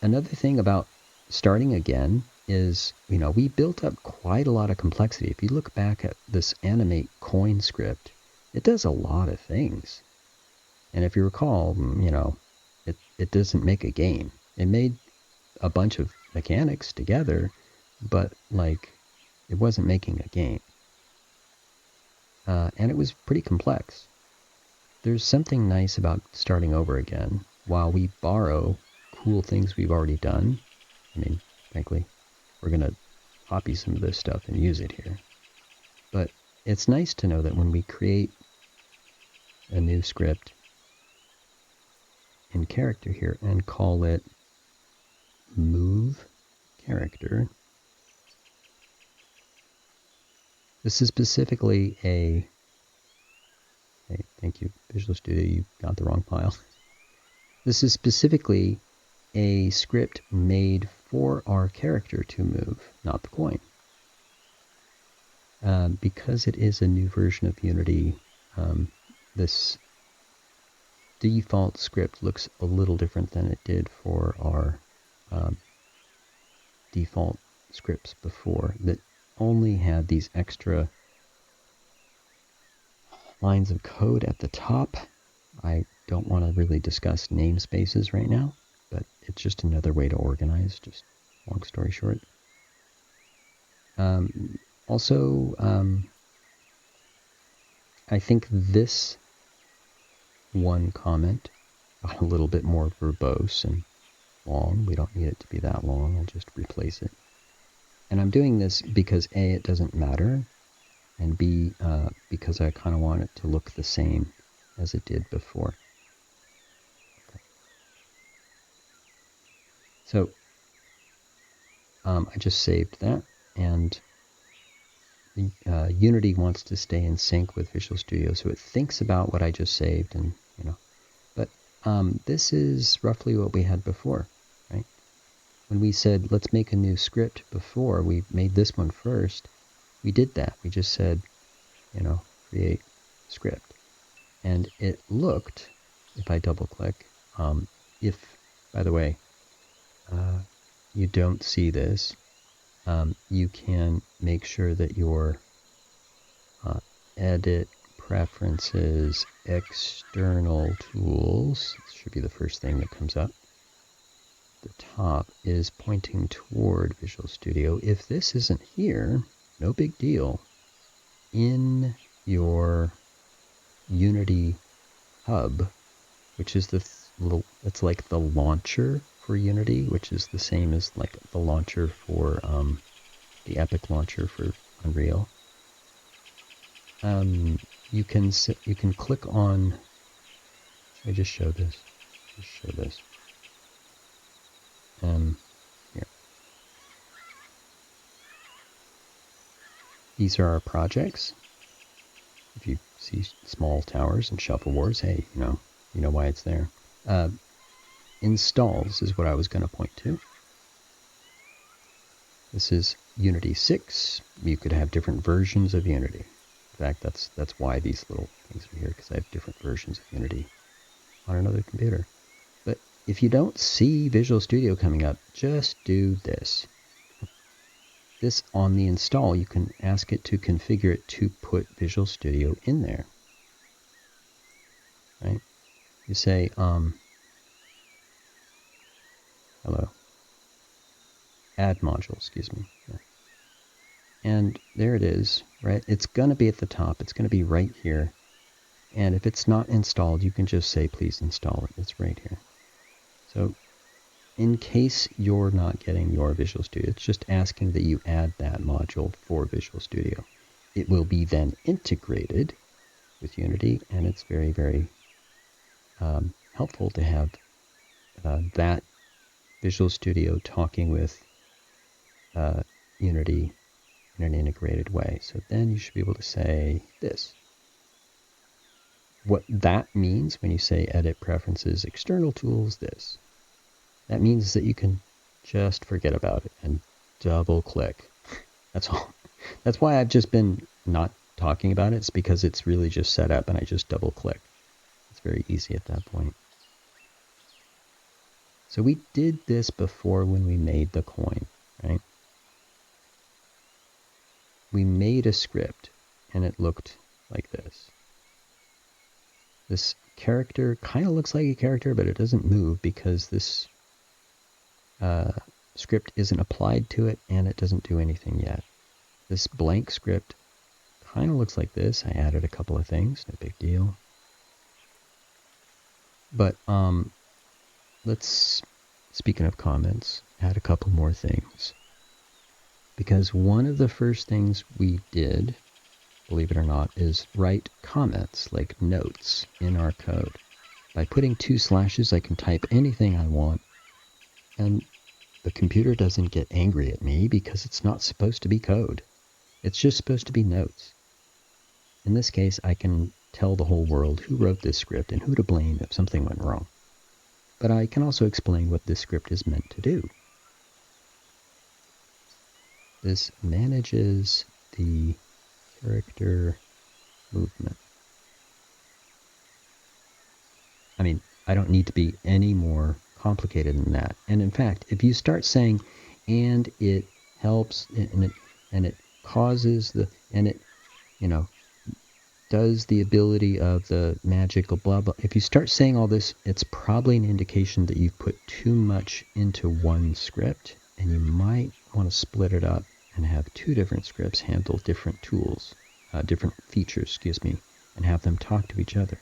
Speaker 1: Another thing about starting again is, we built up quite a lot of complexity. If you look back at this animate coin script, it does a lot of things. And if you recall, it doesn't make a game. It made a bunch of mechanics together, but it wasn't making a game. And it was pretty complex. There's something nice about starting over again while we borrow cool things we've already done. I mean, frankly, we're going to copy some of this stuff and use it here. But it's nice to know that when we create a new script in character here and call it move character, this is specifically hey, thank you, Visual Studio, you got the wrong file. This is specifically a script made for our character to move, not the coin. Because it is a new version of Unity, this default script looks a little different than it did for our default scripts before that only had these extra lines of code at the top. I don't want to really discuss namespaces right now, but it's just another way to organize, just long story short. Also, I think this one comment got a little bit more verbose and long. We don't need it to be that long. I'll just replace it. And I'm doing this because A, it doesn't matter, and B, because I kind of want it to look the same as it did before. Okay. So I just saved that, and Unity wants to stay in sync with Visual Studio, so it thinks about what I just saved, and But this is roughly what we had before, right? When we said let's make a new script before we made this one first, we did that. We just said, create script, and it looked. If I double click, if by the way, you don't see this. You can make sure that your edit preferences external tools should be the first thing that comes up. The top is pointing toward Visual Studio. If this isn't here, no big deal. In your Unity hub, which is it's like the launcher for Unity, which is the same as like the launcher for the Epic launcher for Unreal. You can click on. Should I just show this? Just show this. Here. These are our projects. If you see small towers and shuffle wars, hey, you know why it's there. Installs is what I was going to point to. This is Unity 6. You could have different versions of Unity. In fact, that's why these little things are here, because I have different versions of Unity on another computer. But if you don't see Visual Studio coming up, just do this. This on the install, you can ask it to configure it to put Visual Studio in there. Right? You say, hello. Add module, excuse me. Yeah. And there it is, right? It's going to be at the top. It's going to be right here. And if it's not installed, you can just say, please install it. It's right here. So in case you're not getting your Visual Studio, it's just asking that you add that module for Visual Studio. It will be then integrated with Unity, and it's very, very helpful to have that Visual Studio talking with Unity in an integrated way. So then you should be able to say this. What that means when you say edit preferences, external tools, this. That means that you can just forget about it and double click. That's all. That's why I've just been not talking about it. It's because it's really just set up and I just double click. It's very easy at that point. So we did this before when we made the coin, right? We made a script and it looked like this. This character kind of looks like a character, but it doesn't move because this script isn't applied to it and it doesn't do anything yet. This blank script kind of looks like this. I added a couple of things, no big deal. But let's, speaking of comments, add a couple more things. Because one of the first things we did, believe it or not, is write comments, like notes, in our code. By putting 2 slashes, I can type anything I want, and the computer doesn't get angry at me because it's not supposed to be code. It's just supposed to be notes. In this case, I can tell the whole world who wrote this script and who to blame if something went wrong. But I can also explain what this script is meant to do. This manages the character movement. I mean, I don't need to be any more complicated than that. And in fact, if you start saying, and it helps, and it causes the, and it, does the ability of the magical blah blah. If you start saying all this, it's probably an indication that you've put too much into one script, and you might want to split it up and have 2 different scripts handle different tools, different features, and have them talk to each other.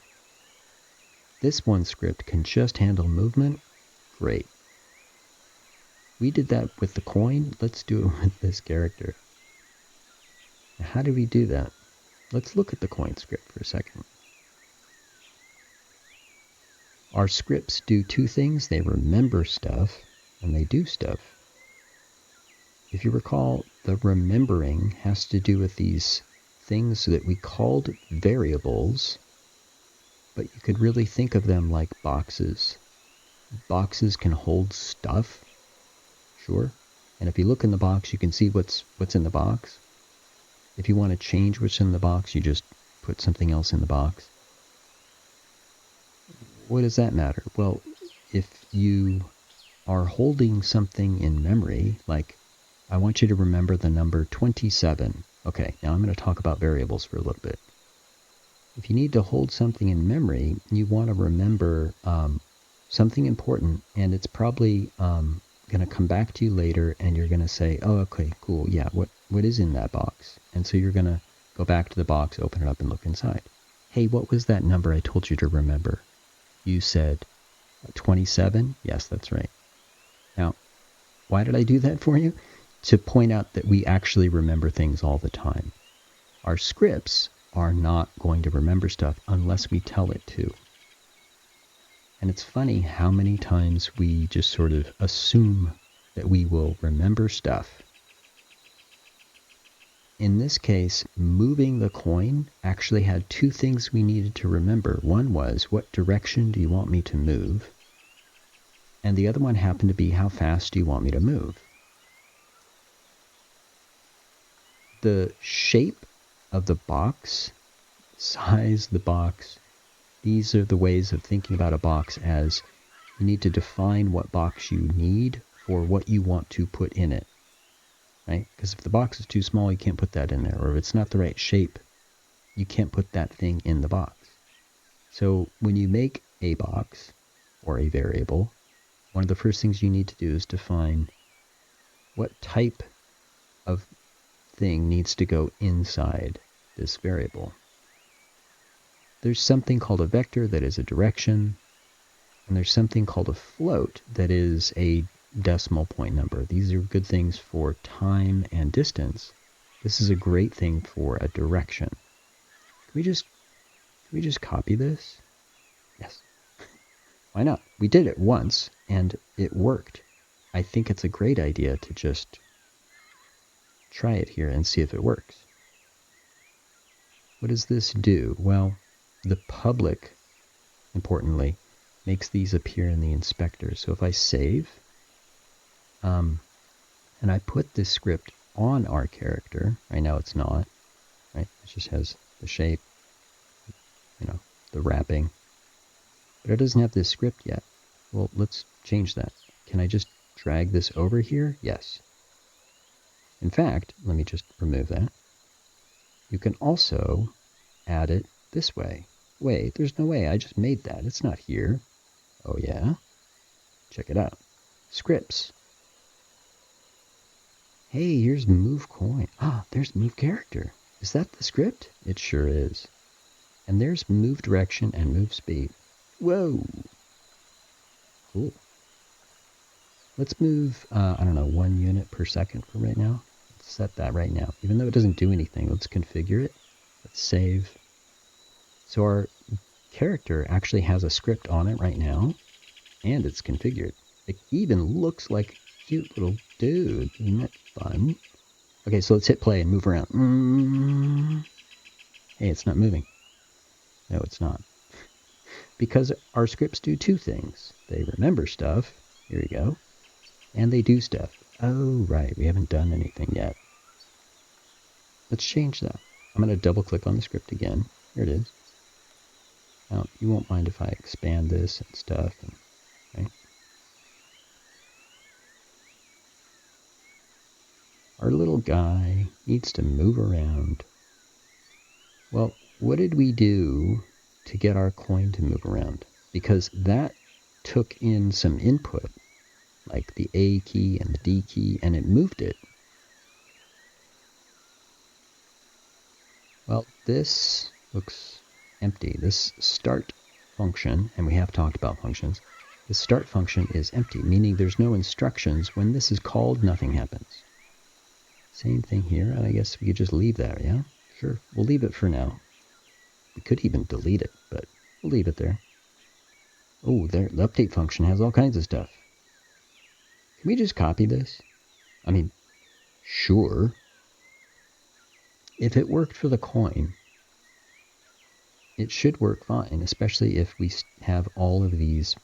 Speaker 1: This one script can just handle movement. Great. We did that with the coin. Let's do it with this character. Now, how do we do that? Let's look at the coin script for a second. Our scripts do 2 things. They remember stuff, and they do stuff. If you recall, the remembering has to do with these things that we called variables, but you could really think of them like boxes. Boxes can hold stuff, sure. And if you look in the box, you can see what's in the box. If you want to change what's in the box, you just put something else in the box. What does that matter? Well, if you are holding something in memory, like I want you to remember the number 27. Okay, now I'm going to talk about variables for a little bit. If you need to hold something in memory, you want to remember something important, and it's probably going to come back to you later, and you're going to say, oh, okay, cool, yeah, what is in that box? And so you're going to go back to the box, open it up, and look inside. Hey, what was that number I told you to remember? You said 27? Yes, that's right. Now, why did I do that for you? To point out that we actually remember things all the time. Our scripts are not going to remember stuff unless we tell it to. And it's funny how many times we just sort of assume that we will remember stuff. In this case, moving the coin actually had 2 things we needed to remember. One was, what direction do you want me to move? And the other one happened to be, how fast do you want me to move? The shape of the box, size of the box, these are the ways of thinking about a box as you need to define what box you need for what you want to put in it, right? Because if the box is too small, you can't put that in there. Or if it's not the right shape, you can't put that thing in the box. So when you make a box or a variable, one of the first things you need to do is define what type of thing needs to go inside this variable. there's something called a vector that is a direction, and there's something called a float that is a decimal point number. These are good things for time and distance. This is a great thing for a direction. Can we just copy this? Yes. Why not? We did it once, and it worked. I think it's a great idea to just try it here and see if it works. What does this do? Well, the public, importantly, makes these appear in the inspector. So if I save, and I put this script on our character, right now it's not, right? It just has the shape, the wrapping, but it doesn't have this script yet. Well, let's change that. Can I just drag this over here? Yes. In fact, let me just remove that. You can also add it this way. Wait, there's no way. I just made that. It's not here. Oh, yeah? Check it out. Scripts. Hey, here's move coin. Ah, there's move character. Is that the script? It sure is. And there's move direction and move speed. Whoa. Cool. Let's move, 1 unit per second for right now. Let's set that right now. Even though it doesn't do anything, let's configure it. Let's save. So our character actually has a script on it right now, and it's configured. It even looks like a cute little dude. Isn't that fun? Okay, so let's hit play and move around. Hey, it's not moving. No, it's not. Because our scripts do two things. They remember stuff. Here we go. And they do stuff. Oh, right. We haven't done anything yet. Let's change that. I'm going to double click on the script again. Here it is. Now, you won't mind if I expand this and stuff. Right? Our little guy needs to move around. Well, what did we do to get our coin to move around? Because that took in some input, like the A key and the D key, and it moved it. Well, this looks empty. This start function, and we have talked about functions, the start function is empty, meaning there's no instructions. When this is called, nothing happens. Same thing here, and I guess we could just leave that, yeah? Sure, we'll leave it for now. We could even delete it, but we'll leave it there. Oh, there, the update function has all kinds of stuff. Can we just copy this? I mean, sure. If it worked for the coin, it should work fine, especially if we have all of these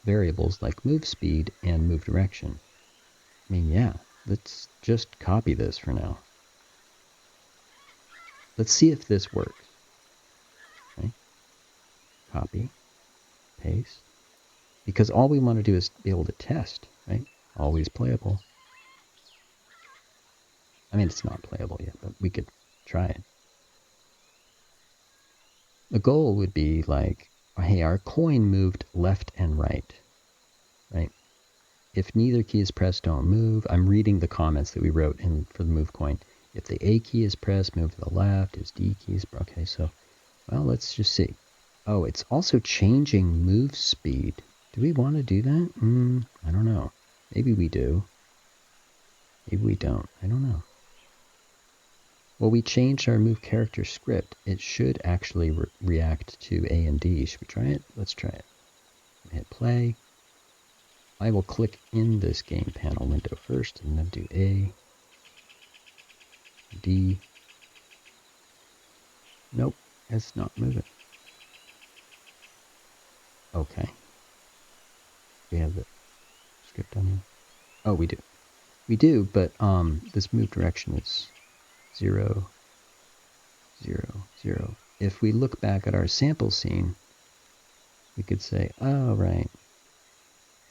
Speaker 1: variables like move speed and move direction. I mean, yeah, let's just copy this for now. Let's see if this works. Okay. Copy, paste. Because all we want to do is be able to test, right? Always playable. I mean, it's not playable yet, but we could try it. The goal would be like, hey, our coin moved left and right, right? If neither key is pressed, don't move. I'm reading the comments that we wrote in for the move coin. If the A key is pressed, move to the left. If D key is... Okay, so, well, let's just see. Oh, it's also changing move speed. Do we want to do that? I don't know. Maybe we do. Maybe we don't. I don't know. Well, we changed our move character script. It should actually react to A and D. Should we try it? Let's try it. Hit play. I will click in this game panel window first and then do A, D. Nope, it's not moving. Okay. We have the script on here. Oh, we do. We do, but this move direction is 0, 0, 0. If we look back at our sample scene, we could say, oh, right.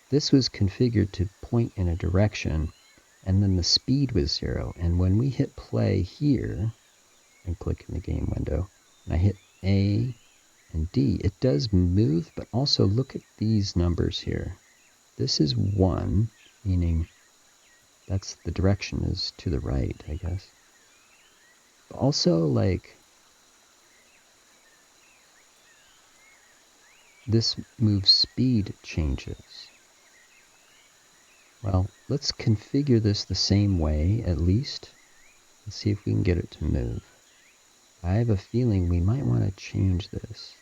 Speaker 1: This was configured to point in a direction, and then the speed was 0. And when we hit play here, and click in the game window, and I hit A and D, it does move, but also look at these numbers here. This is 1, meaning that's the direction is to the right, I guess. But also, like, this move speed changes. Well, let's configure this the same way, at least, and see if we can get it to move. I have a feeling we might want to change this,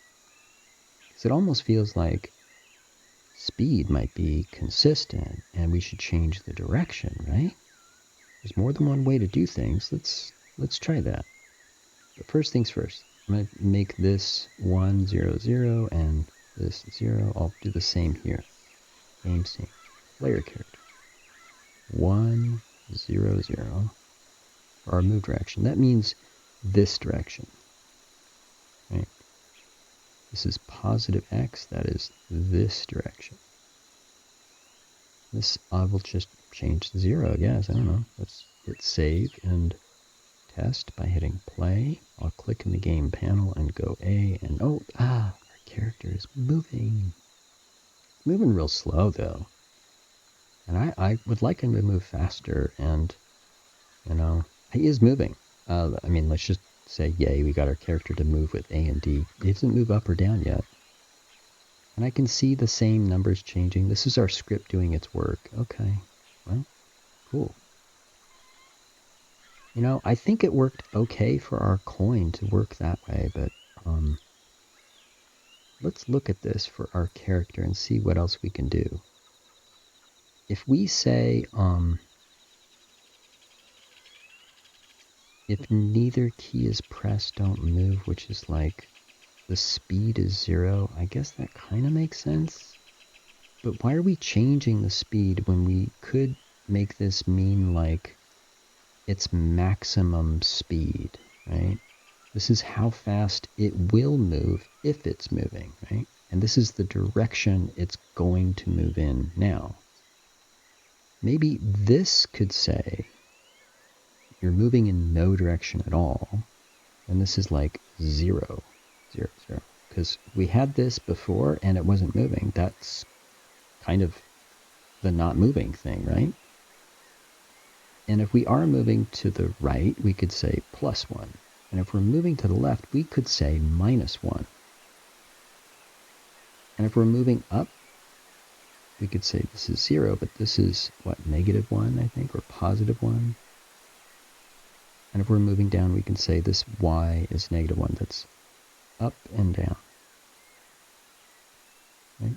Speaker 1: because it almost feels like speed might be consistent, and we should change the direction, right? There's more than one way to do things. Let's try that. But first things first, I'm going to make this 1, 0, 0, and this 0. I'll do the same here. Game scene. Player character. 1, 0, 0. For our move direction. That means this direction. Right? This is positive X. That is this direction. This, I will just change to 0, I guess. I don't know. Let's hit save and test by hitting play. I'll click in the game panel and go A, and our character is moving. Moving real slow though. And I would like him to move faster, and he is moving. Let's just say yay, we got our character to move with A and D. He doesn't move up or down yet. And I can see the same numbers changing. This is our script doing its work. Okay, well, cool. I think it worked okay for our coin to work that way, but let's look at this for our character and see what else we can do. If we say, if neither key is pressed, don't move, which is like the speed is 0, I guess that kind of makes sense. But why are we changing the speed when we could make this mean like its maximum speed, right? This is how fast it will move if it's moving, right? And this is the direction it's going to move in now. Maybe this could say you're moving in no direction at all, and this is like 0, 0, 0. Because we had this before and it wasn't moving. That's kind of the not moving thing, right? And if we are moving to the right, we could say +1. And if we're moving to the left, we could say -1. And if we're moving up, we could say this is 0, but this is, what, -1, I think, or +1. And if we're moving down, we can say this y is -1. That's up and down. Right?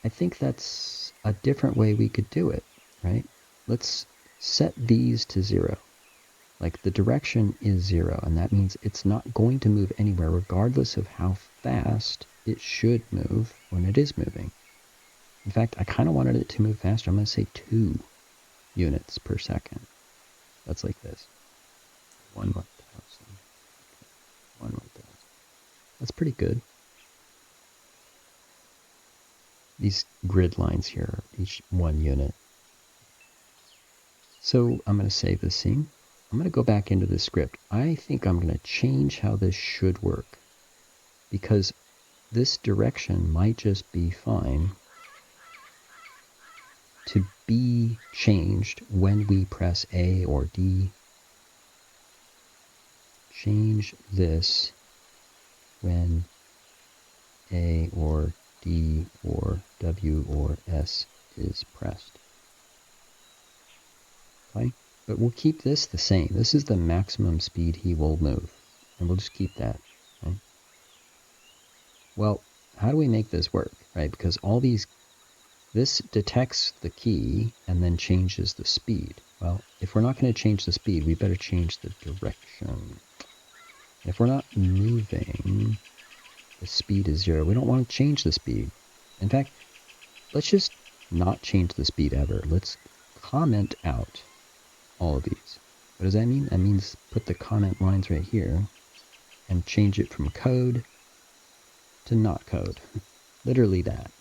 Speaker 1: I think that's a different way we could do it, right? Let's set these to 0. Like the direction is 0, and that means it's not going to move anywhere regardless of how fast it should move when it is moving. In fact, I kind of wanted it to move faster. I'm going to say 2 units per second. That's like this. 1/1000. 1/1000. That's pretty good. These grid lines here are each 1 unit. So I'm going to save this scene. I'm going to go back into the script. I think I'm going to change how this should work, because this direction might just be fine to be changed when we press A or D. Change this when A or D or W or S is pressed. Okay? But we'll keep this the same. This is the maximum speed he will move. And we'll just keep that. Okay? Well, how do we make this work? Right? Because this detects the key and then changes the speed. Well, if we're not going to change the speed, we better change the direction. If we're not moving, the speed is 0. We don't want to change the speed. In fact, let's just not change the speed ever. Let's comment out all of these. What does that mean? That means put the comment lines right here and change it from code to not code. Literally that.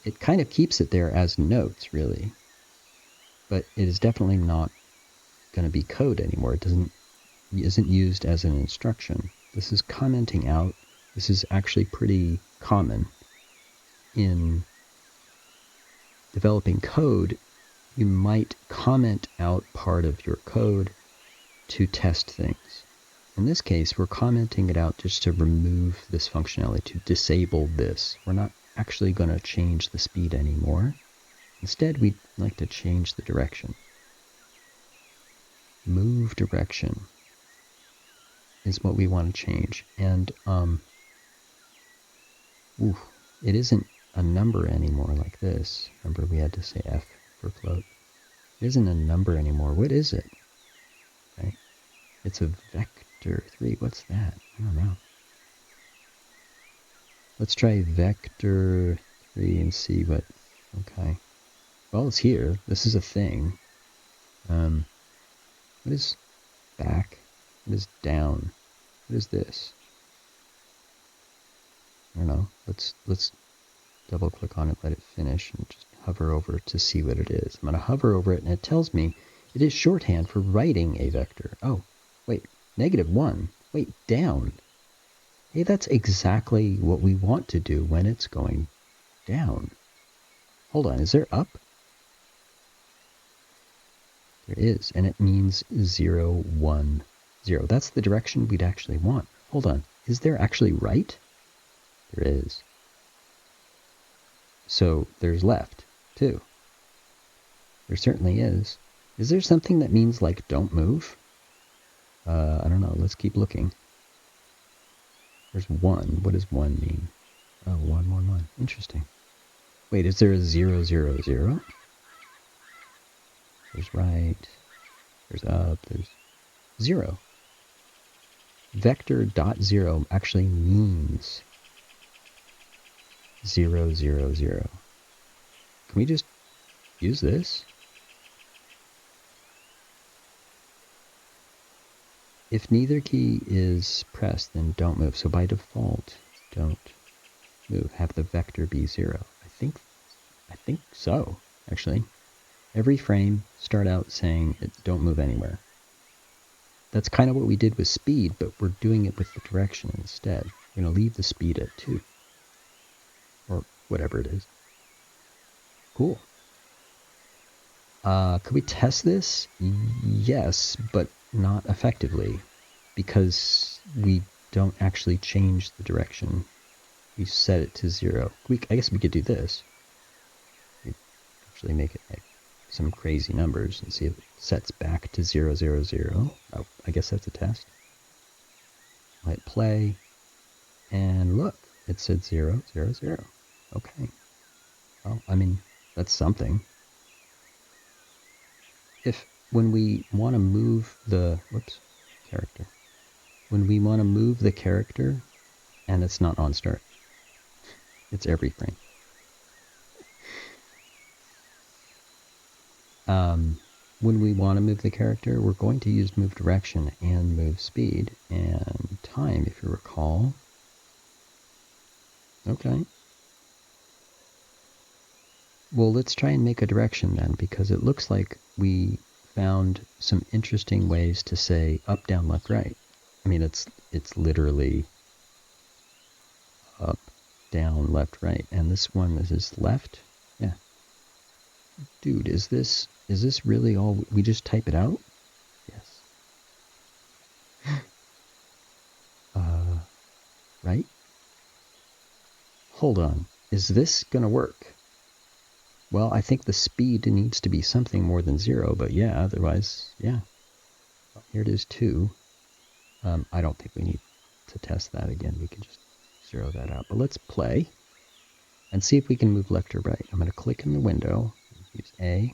Speaker 1: It kind of keeps it there as notes, really. But it is definitely not going to be code anymore. It isn't used as an instruction. This is commenting out. This is actually pretty common in developing code. You might comment out part of your code to test things. In this case, we're commenting it out just to remove this functionality, to disable this. We're not actually going to change the speed anymore. Instead, we'd like to change the direction. Move direction is what we want to change. And it isn't a number anymore like this. Remember, we had to say F for float. It isn't a number anymore. What is it? Okay. It's a vector 3. What's that? I don't know. Let's try vector 3 and see what... Okay. Well, it's here. This is a thing. What is back? What is down? What is this? I don't know. Let's double click on it, let it finish, and just hover over to see what it is. I'm going to hover over it, and it tells me it is shorthand for writing a vector. Oh, wait, -1. Wait, down. Hey, that's exactly what we want to do when it's going down. Hold on, is there up? There is, and it means 0, 1, 0. That's the direction we'd actually want. Hold on, is there actually right? There is. So there's left, too. There certainly is. Is there something that means, like, don't move? I don't know. Let's keep looking. There's 1. What does 1 mean? Oh, 1, 1, 1. Interesting. Wait, is there a 0, 0, 0? There's right. There's up. There's 0. Vector dot 0 actually means 0, 0, 0. Can we just use this? If neither key is pressed, then don't move. So by default, don't move. Have the vector be 0. I think so, actually. Every frame, start out saying don't move anywhere. That's kind of what we did with speed, but we're doing it with the direction instead. We're going to leave the speed at 2. Or whatever it is. Cool. Could we test this? Yes, but not effectively, because we don't actually change the direction. We set it to 0. I guess we could do this. We actually make it like some crazy numbers and see if it sets back to 0, 0, 0. Oh, I guess that's a test. Let play, and look, it said 0, 0, 0. Okay. Well, I mean, that's something. When we want to move the character, when we want to move the character, and it's not on start, it's every frame. When we want to move the character, we're going to use move direction and move speed and time, if you recall. Okay. Well, let's try and make a direction then, because it looks like we found some interesting ways to say up, down, left, right. I mean, it's literally up, down, left, right. And this one is left. Yeah. Dude, is this really all? We just type it out? Yes. Right? Hold on. Is this gonna work? Well, I think the speed needs to be something more than 0, but yeah, otherwise, yeah. Here it is, 2. I don't think we need to test that again. We can just 0 that out. But let's play and see if we can move left or right. I'm going to click in the window, use A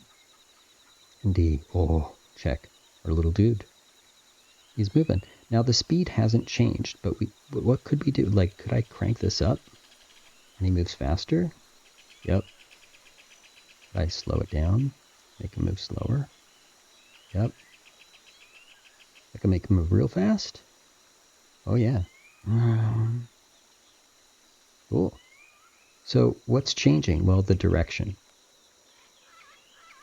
Speaker 1: and D. Oh, check. Our little dude. He's moving. Now the speed hasn't changed, but what could we do? Like, could I crank this up and he moves faster? Yep. Could I slow it down? Make him move slower? Yep. I can make him move real fast? Oh yeah. Cool. So what's changing? Well, the direction.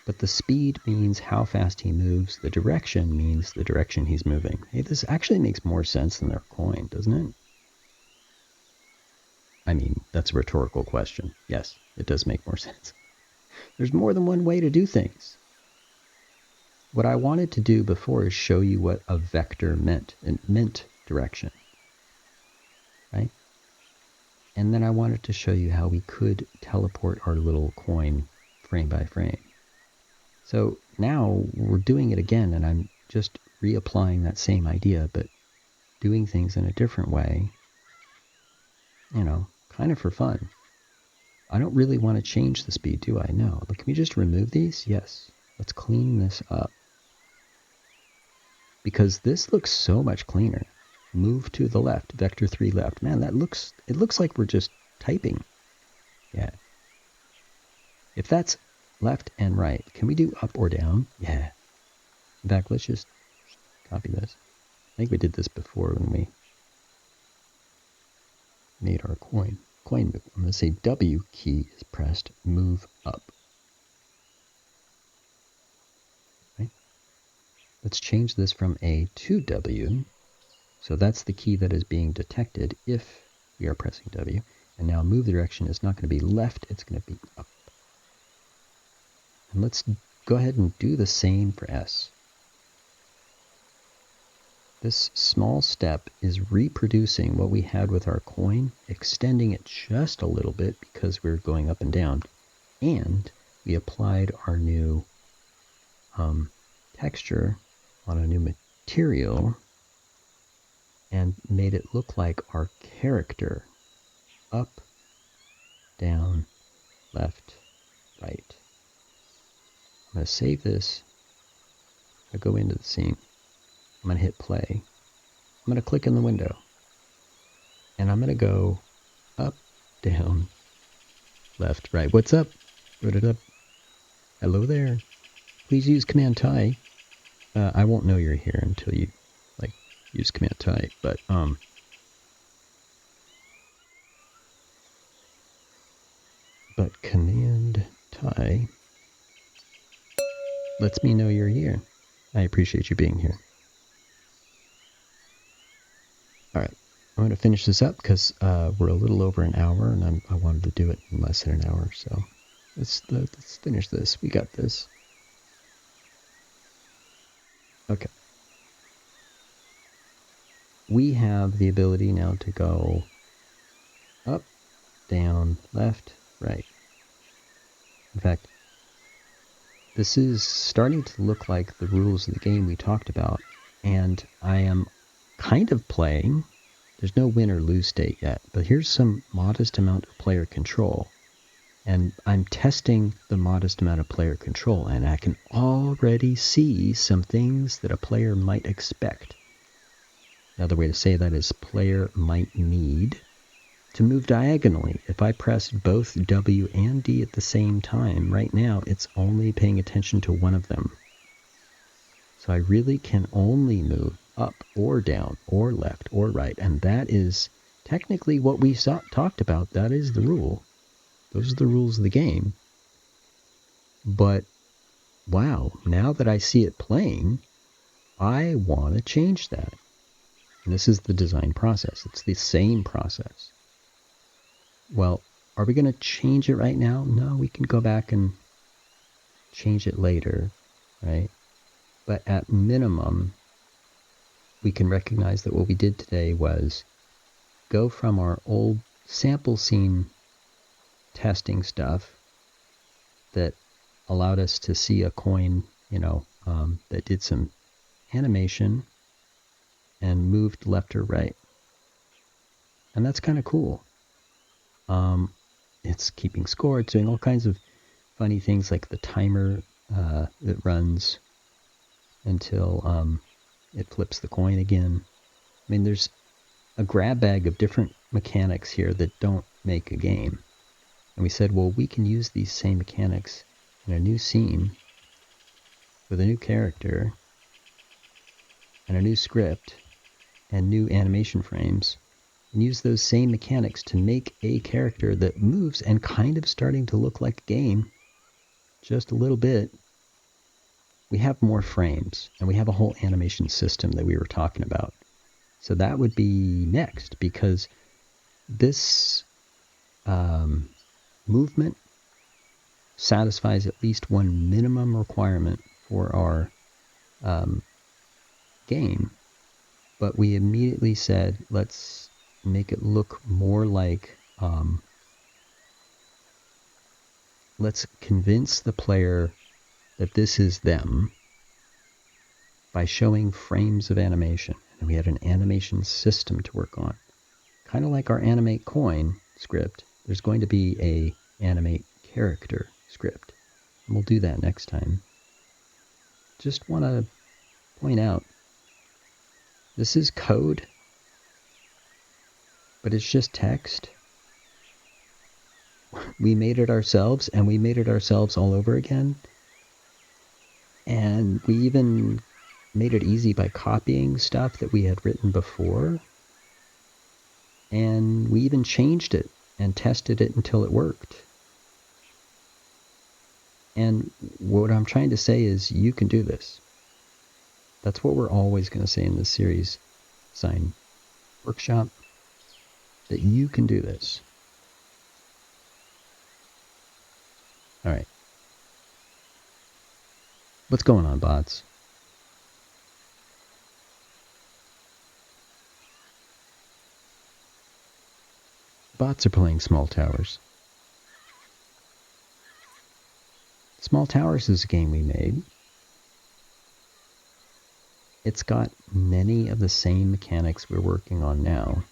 Speaker 1: But the speed means how fast he moves. The direction means the direction he's moving. Hey, this actually makes more sense than their coin, doesn't it? I mean, that's a rhetorical question. Yes, it does make more sense. There's more than one way to do things. what I wanted to do before is show you what a vector meant. It meant direction, right? And then I wanted to show you how we could teleport our little coin frame by frame. So now we're doing it again, and I'm just reapplying that same idea, but doing things in a different way, kind of for fun. I don't really want to change the speed, do I? No. But can we just remove these? Yes. Let's clean this up. Because this looks so much cleaner. Move to the left, vector 3 left. Man, it looks like we're just typing. Yeah. If that's left and right, can we do up or down? Yeah. In fact, let's just copy this. I think we did this before when we made our coin move. I'm going to say W key is pressed, move up. Right? Let's change this from A to W. So that's the key that is being detected if we are pressing W. And now move direction is not going to be left, it's going to be up. And let's go ahead and do the same for S. This small step is reproducing what we had with our coin, extending it just a little bit because we're going up and down. And we applied our new texture on a new material and made it look like our character. Up, down, left, right. I'm going to save this. I go into the scene. I'm going to hit play. I'm going to click in the window. And I'm going to go up, down, left, right. What's up? What it up? Hello there. Please use Command Tie. I won't know you're here until you use Command Tie, but Command Tie lets me know you're here. I appreciate you being here. All right, I'm going to finish this up because we're a little over an hour, and I wanted to do it in less than an hour. So let's finish this. We got this. Okay. We have the ability now to go up, down, left, right. In fact, this is starting to look like the rules of the game we talked about, and I am kind of playing. There's no win or lose state yet, but here's some modest amount of player control. And I'm testing the modest amount of player control, and I can already see some things that a player might expect. Another way to say that is player might need to move diagonally. If I press both W and D at the same time, right now it's only paying attention to one of them. So I really can only move up or down or left or right, and that is technically what we talked about. That is the rule. Those are the rules of the game. But wow, now that I see it playing, I want to change that. And this is the design process. It's the same process. Well, are we going to change it right now? No, we can go back and change it later, right? But at minimum, we can recognize that what we did today was go from our old sample scene testing stuff that allowed us to see a coin, that did some animation and moved left or right. And that's kind of cool. It's keeping score. It's doing all kinds of funny things like the timer that runs until it flips the coin again. I mean, there's a grab bag of different mechanics here that don't make a game. And we said, well, we can use these same mechanics in a new scene with a new character and a new script and new animation frames, and use those same mechanics to make a character that moves and kind of starting to look like a game just a little bit. We have more frames, and we have a whole animation system that we were talking about. So that would be next, because this movement satisfies at least one minimum requirement for our game, but we immediately said, let's make it look more like, let's convince the player that this is them by showing frames of animation. And we had an animation system to work on. Kind of like our animate coin script, there's going to be a animate character script. And we'll do that next time. Just want to point out, this is code, but it's just text. We made it ourselves, and we made it ourselves all over again. And we even made it easy by copying stuff that we had written before. And we even changed it and tested it until it worked. And what I'm trying to say is, you can do this. That's what we're always going to say in this series, Design Workshop, that you can do this. All right. What's going on, bots? Bots are playing Small Towers. Small Towers is a game we made. It's got many of the same mechanics we're working on now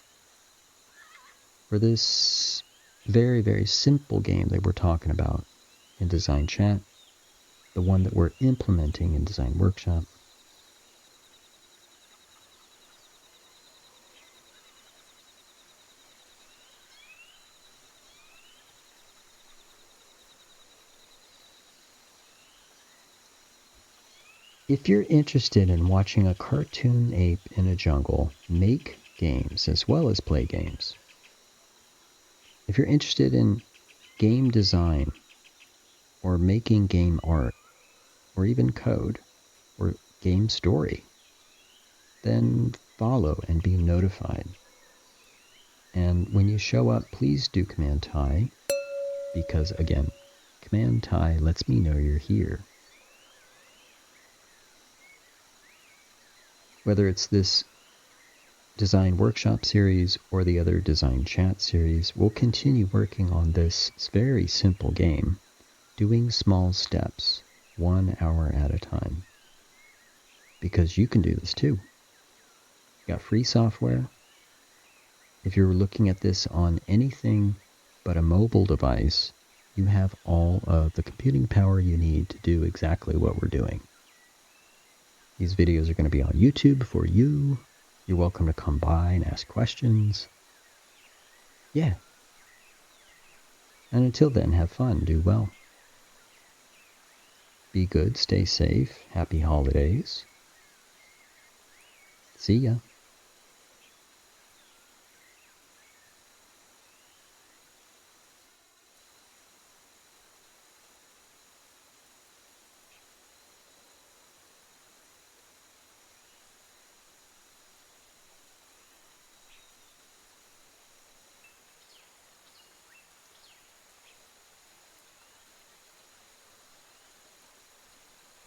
Speaker 1: for this very, very simple game that we're talking about in Design Chat, the one that we're implementing in Design Workshop. If you're interested in watching a cartoon ape in a jungle make games as well as play games, if you're interested in game design or making game art or even code or game story, then follow and be notified. And when you show up, please do Command Tie, because again, Command Tie lets me know you're here. Whether it's this Design Workshop series or the other Design Chat series, we'll continue working on this very simple game, doing small steps, 1 hour at a time. Because you can do this too. You got free software. If you're looking at this on anything but a mobile device, you have all of the computing power you need to do exactly what we're doing. These videos are going to be on YouTube for you. You're welcome to come by and ask questions. Yeah. And until then, have fun, do well. Be good, stay safe, happy holidays. See ya.